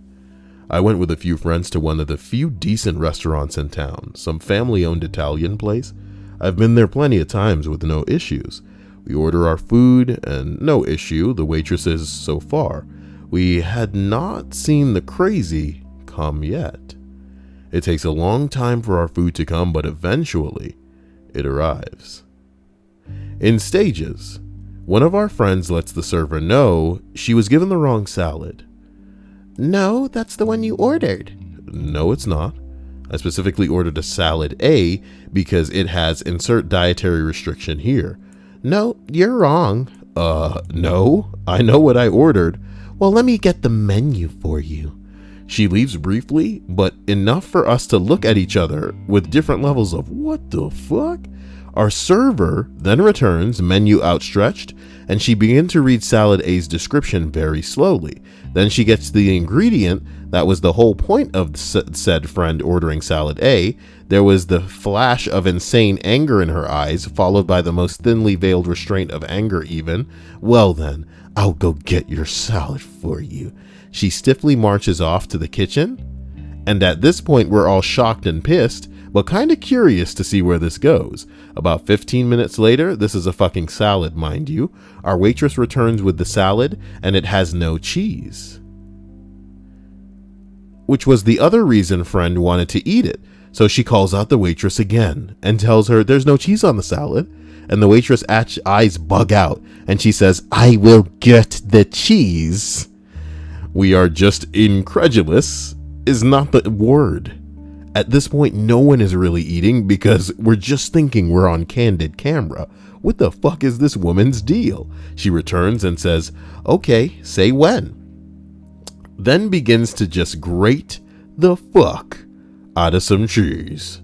I went with a few friends to one of the few decent restaurants in town. Some family-owned Italian place. I've been there plenty of times with no issues. We order our food, and no issue, the waitresses so far. We had not seen the crazy come yet. It takes a long time for our food to come, but eventually it arrives. In stages, one of our friends lets the server know she was given the wrong salad. No, that's the one you ordered. No, it's not. I specifically ordered a salad A because it has insert dietary restriction here. No, you're wrong. No, I know what I ordered. Well, let me get the menu for you. She leaves briefly, but enough for us to look at each other with different levels of what the fuck? Our server then returns, menu outstretched, and she begins to read salad A's description very slowly. Then she gets the ingredient that was the whole point of said friend ordering salad A. There was the flash of insane anger in her eyes, followed by the most thinly veiled restraint of anger even. Well then, I'll go get your salad for you. She stiffly marches off to the kitchen, and at this point we're all shocked and pissed, but kind of curious to see where this goes. About 15 minutes later, this is a fucking salad, mind you, our waitress returns with the salad, and it has no cheese. Which was the other reason friend wanted to eat it. So she calls out the waitress again and tells her there's no cheese on the salad. And the waitress' eyes bug out, and she says, I will get the cheese. We are just incredulous is not the word. At this point, no one is really eating because we're just thinking we're on candid camera. What the fuck is this woman's deal? She returns and says, okay, say when. Then begins to just grate the fuck out of some cheese.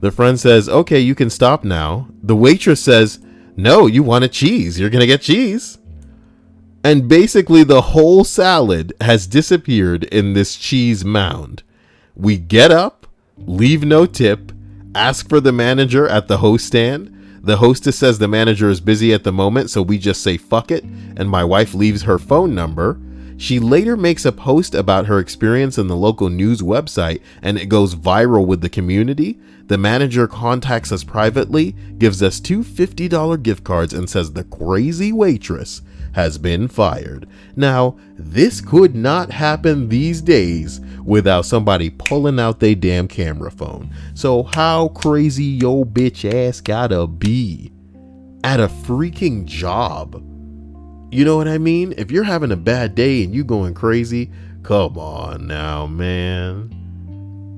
The friend says, okay, you can stop now. The waitress says, no, you want a cheese. You're going to get cheese. And basically the whole salad has disappeared in this cheese mound. We get up, leave no tip, ask for the manager at the host stand. The hostess says the manager is busy at the moment, so we just say fuck it, and my wife leaves her phone number. She later makes a post about her experience in the local news website, and it goes viral with the community. The manager contacts us privately, gives us two $50 gift cards, and says the crazy waitress has been fired. Now, this could not happen these days without somebody pulling out their damn camera phone. So how crazy your bitch ass gotta be at a freaking job? You know what I mean? If you're having a bad day and you going crazy, come on now, man.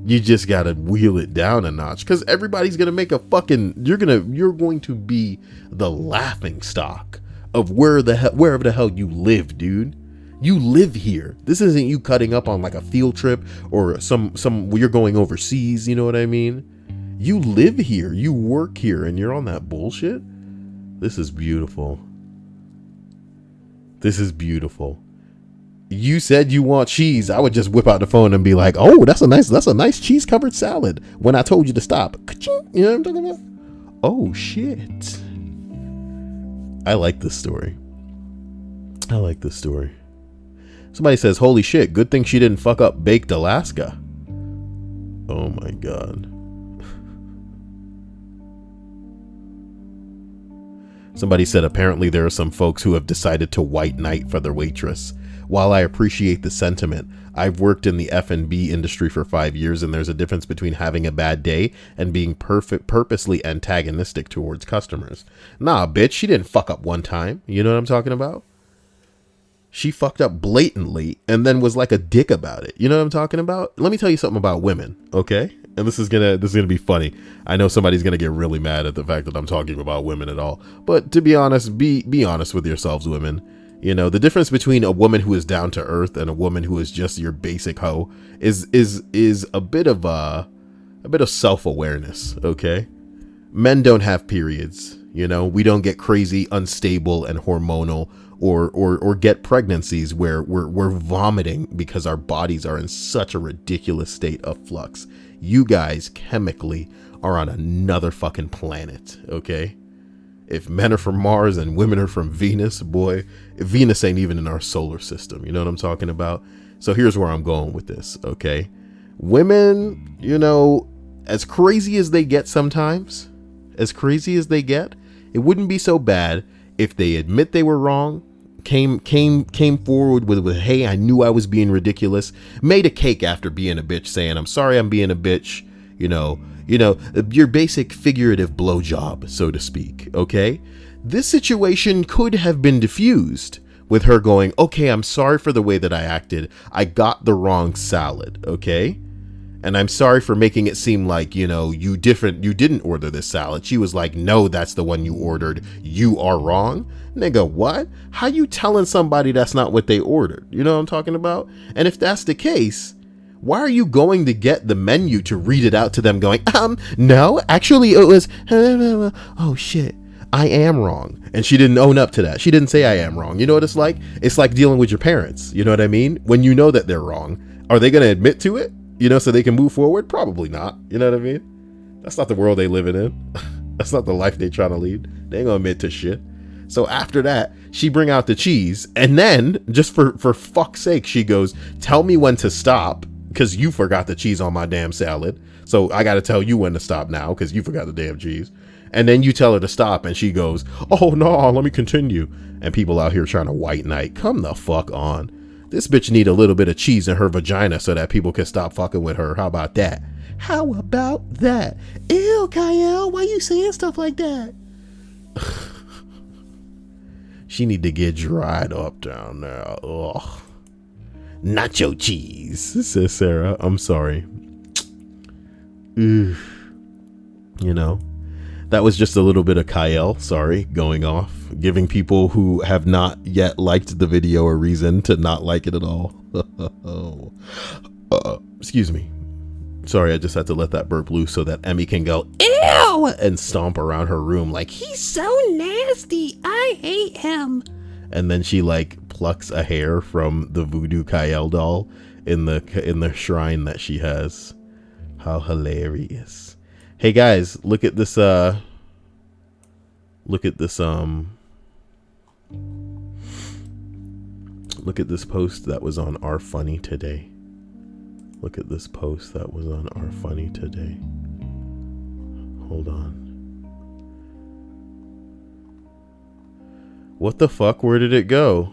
You just gotta wheel it down a notch, because everybody's gonna make a fucking, you're going to be the laughing stock of wherever the hell you live, dude. You live here. This isn't you cutting up on like a field trip or some you're going overseas, you know what I mean? You live here, you work here, and you're on that bullshit. This is beautiful. This is beautiful. You said you want cheese. I would just whip out the phone and be like, "Oh, that's a nice cheese covered salad." When I told you to stop, you know what I'm talking about? Oh shit! I like this story. I like this story. Somebody says, "Holy shit! Good thing she didn't fuck up baked Alaska." Oh my god. Somebody said apparently there are some folks who have decided to white knight for their waitress. While I appreciate the sentiment, I've worked in the F&B industry for 5 years, and there's a difference between having a bad day and being purposely antagonistic towards customers. Nah, bitch, she didn't fuck up one time. You know what I'm talking about? She fucked up blatantly and then was like a dick about it. You know what I'm talking about? Let me tell you something about women, okay? And this is gonna be funny. I know somebody's gonna get really mad at the fact that I'm talking about women at all. But to be honest, be honest with yourselves, women. You know, the difference between a woman who is down to earth and a woman who is just your basic hoe is a bit of self-awareness, okay? Men don't have periods, you know. We don't get crazy, unstable, and hormonal or get pregnancies where we're vomiting because our bodies are in such a ridiculous state of flux. You guys chemically are on another fucking planet, okay? If men are from Mars and women are from Venus, boy, Venus ain't even in our solar system. You know what I'm talking about? So here's where I'm going with this, okay? Women, you know, as crazy as they get sometimes, as crazy as they get, it wouldn't be so bad if they admit they were wrong, came forward with hey, I knew I was being ridiculous, made a cake after being a bitch, saying I'm sorry I'm being a bitch, you know, your basic figurative blowjob, so to speak. Okay, this situation could have been diffused with her going, okay, I'm sorry for the way that I acted, I got the wrong salad, okay, and I'm sorry for making it seem like, you know, you didn't order this salad. She was like, no, that's the one you ordered, you are wrong. Nigga, what? How you telling somebody that's not what they ordered? You know what I'm talking about? And if that's the case, why are you going to get the menu to read it out to them going, no, actually it was, oh shit, I am wrong. And she didn't own up to that. She didn't say I am wrong. You know what it's like? It's like dealing with your parents. You know what I mean? When you know that they're wrong, are they going to admit to it? You know, so they can move forward? Probably not. You know what I mean? That's not the world they living in. That's not the life they trying to lead. They ain't gonna admit to shit. So after that, she bring out the cheese, and then just for fuck's sake, she goes, tell me when to stop, because you forgot the cheese on my damn salad. So I got to tell you when to stop now, because you forgot the damn cheese. And then you tell her to stop, and she goes, oh no, let me continue. And people out here trying to white knight, come the fuck on. This bitch need a little bit of cheese in her vagina so that people can stop fucking with her. How about that? How about that? Ew, Kyle, why you saying stuff like that? She need to get dried up down there. Ugh. Nacho cheese, says Sarah. I'm sorry. You know, that was just a little bit of Kyle, sorry, going off, giving people who have not yet liked the video a reason to not like it at all. Excuse me. Sorry, I just had to let that burp loose so that Emmy can go, ew, and stomp around her room like, he's so nasty, I hate him. And then she like plucks a hair from the voodoo Kyle doll in the shrine that she has. How hilarious. Hey guys, look at this post that was on Our Funny today. Look at this post that was on Our Funny today. Hold on. What the fuck? Where did it go?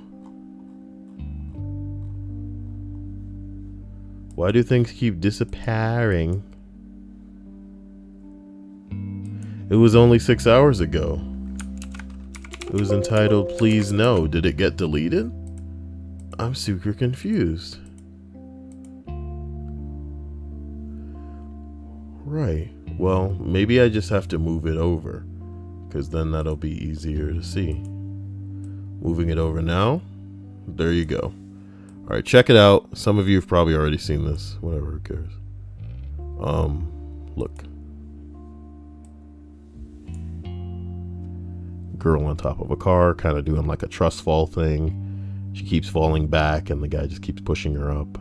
Why do things keep disappearing? It was only 6 hours ago. It was entitled Please No. Did it get deleted? I'm super confused. Right. Well, maybe I just have to move it over, because then that'll be easier to see. Moving it over now. There you go. All right, check it out. Some of you have probably already seen this. Whatever, who cares? Look. Girl on top of a car, kind of doing like a trust fall thing. She keeps falling back, and the guy just keeps pushing her up.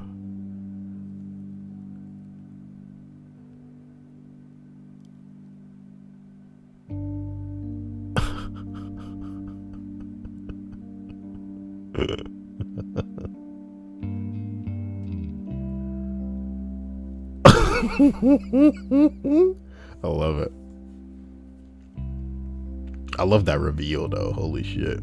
I love it. I love that reveal though. Holy shit.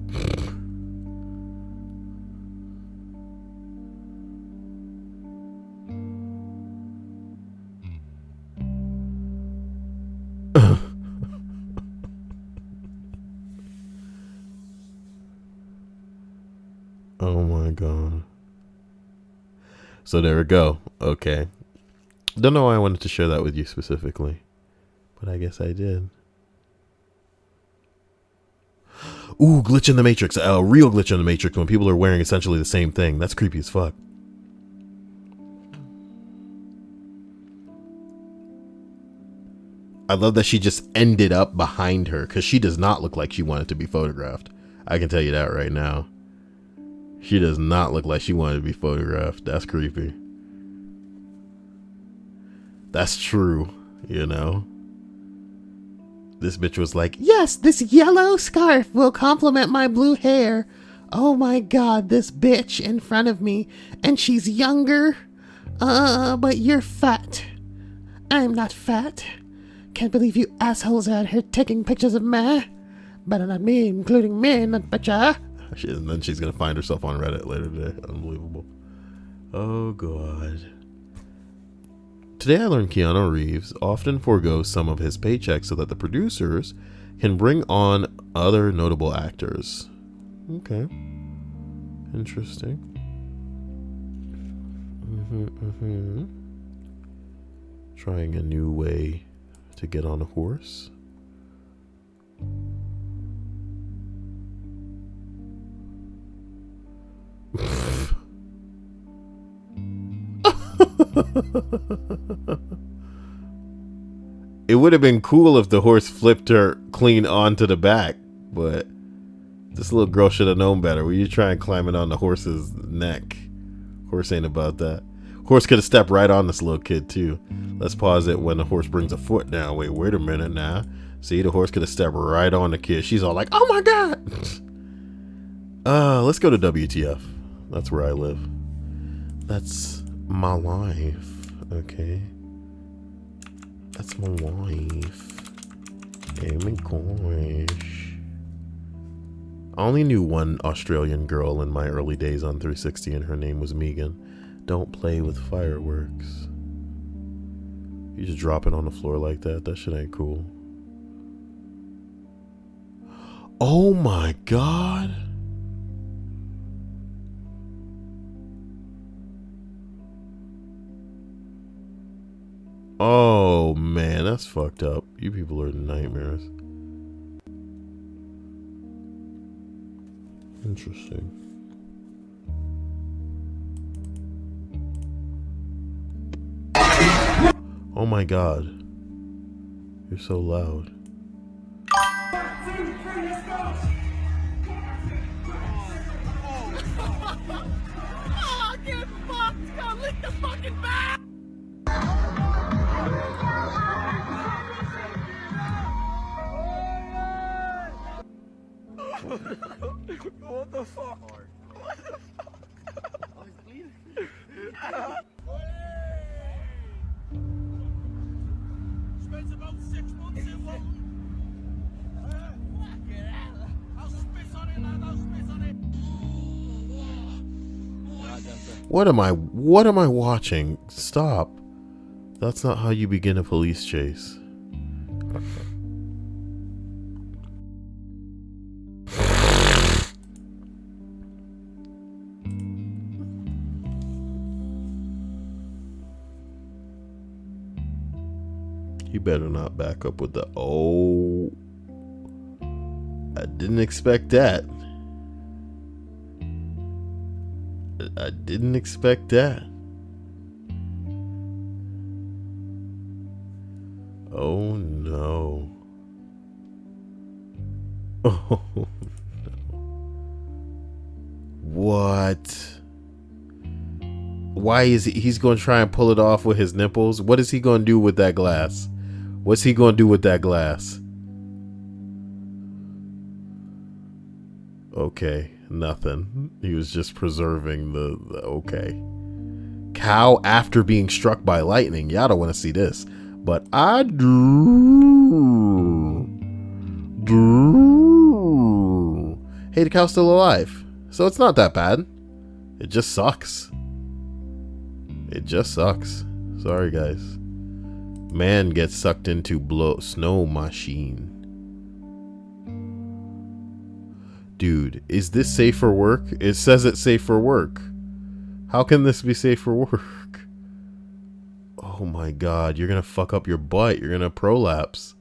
Oh my god. So there we go. Okay. Don't know why I wanted to share that with you specifically, but I guess I did. Ooh, glitch in the Matrix. A real glitch in the Matrix when people are wearing essentially the same thing. That's creepy as fuck. I love that she just ended up behind her, because she does not look like she wanted to be photographed. I can tell you that right now. She does not look like she wanted to be photographed. That's creepy. That's true, you know. This bitch was like, yes, this yellow scarf will complement my blue hair. Oh my god, this bitch in front of me. And she's younger. But you're fat. I'm not fat. Can't believe you assholes out here taking pictures of me. Better not me, including me, not betcha. And then she's gonna find herself on Reddit later today. Unbelievable. Oh god. Today I learned Keanu Reeves often forgoes some of his paychecks so that the producers can bring on other notable actors. Okay. Interesting. Trying a new way to get on a horse. It would have been cool if the horse flipped her clean onto the back, but this little girl should have known better. Were you trying climbing on the horse's neck? Horse ain't about that. Horse could have stepped right on this little kid too. Let's pause it when the horse brings a foot down. Wait a minute now. See, the horse could have stepped right on the kid. She's all like, oh my god. Let's go to WTF. That's where I live. That's my life. Okay. That's my life. Oh my gosh. I only knew one Australian girl in my early days on 360 and her name was Megan. Don't play with fireworks. You just drop it on the floor like that. That shit ain't cool. Oh my god. Oh man, that's fucked up. You people are nightmares. Interesting. Oh my god. You're so loud. Oh, get fucked! Go lick the fucking back! What the fuck? What the fuck? I was bleeding. Spends about 6 months in London. Fucking hell. I'll spit on it, lad. I'll spit on it. What am I watching? Stop. That's not how you begin a police chase. You better not back up with the oh. I didn't expect that. I didn't expect that. Oh no. Oh no. What? Why is he's going to try and pull it off with his nipples? What is he going to do with that glass? What's he going to do with that glass? Okay, nothing. He was just preserving the okay. Cow after being struck by lightning. Y'all don't want to see this. But I do. Hey, the cow's still alive. So it's not that bad. It just sucks. It just sucks. Sorry, guys. Man gets sucked into snow machine. Dude, is this safe for work? It says it's safe for work. How can this be safe for work? Oh my god, you're gonna fuck up your butt. You're gonna prolapse.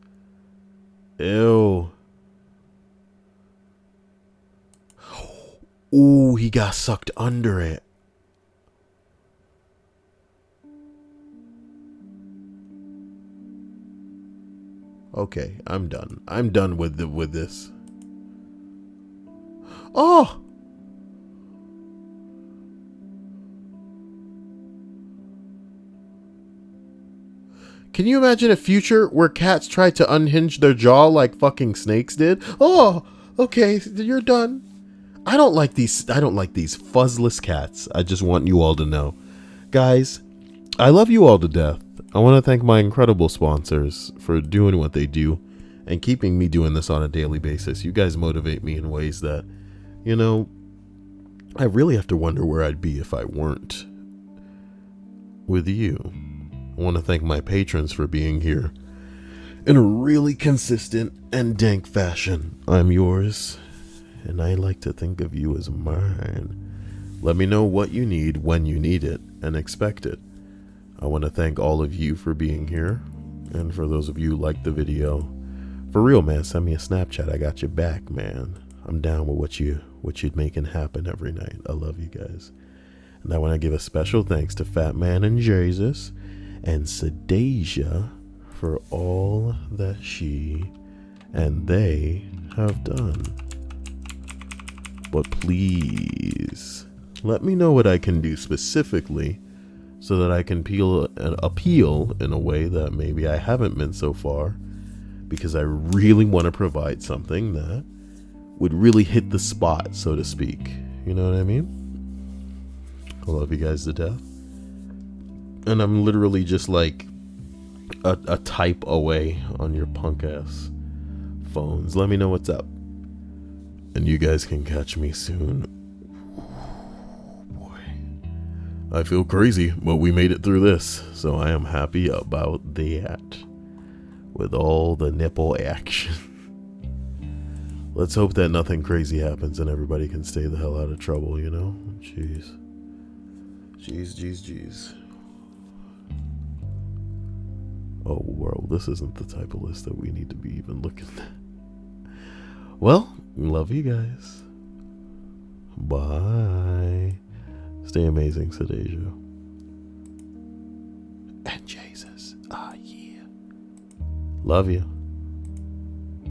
Ew. Ooh, he got sucked under it. Okay, I'm done. I'm done with this. Oh! Can you imagine a future where cats try to unhinge their jaw like fucking snakes did? Oh, okay, you're done. I don't like these fuzzless cats. I just want you all to know. Guys, I love you all to death. I want to thank my incredible sponsors for doing what they do and keeping me doing this on a daily basis. You guys motivate me in ways that, you know, I really have to wonder where I'd be if I weren't with you. I want to thank my patrons for being here in a really consistent and dank fashion. I'm yours, and I like to think of you as mine. Let me know what you need when you need it, and expect it. I want to thank all of you for being here, and for those of you who liked the video, for real, man, send me a Snapchat. I got your back, man. I'm down with what you're making happen every night. I love you guys. And I want to give a special thanks to Fat Man and Jesus and Sedasia for all that she and they have done. But please, let me know what I can do specifically so that I can appeal in a way that maybe I haven't been so far, because I really want to provide something that would really hit the spot, so to speak. You know what I mean? I love you guys to death. And I'm literally just like a type away on your punk ass phones. Let me know what's up. And you guys can catch me soon. Boy, I feel crazy, but we made it through this, so I am happy about that. With all the nipple action. Let's hope that nothing crazy happens and everybody can stay the hell out of trouble, you know? Jeez. Jeez. Oh, world, this isn't the type of list that we need to be even looking at. Well, love you guys. Bye. Stay amazing, Sedasia. And Jesus. Ah, yeah. Love you.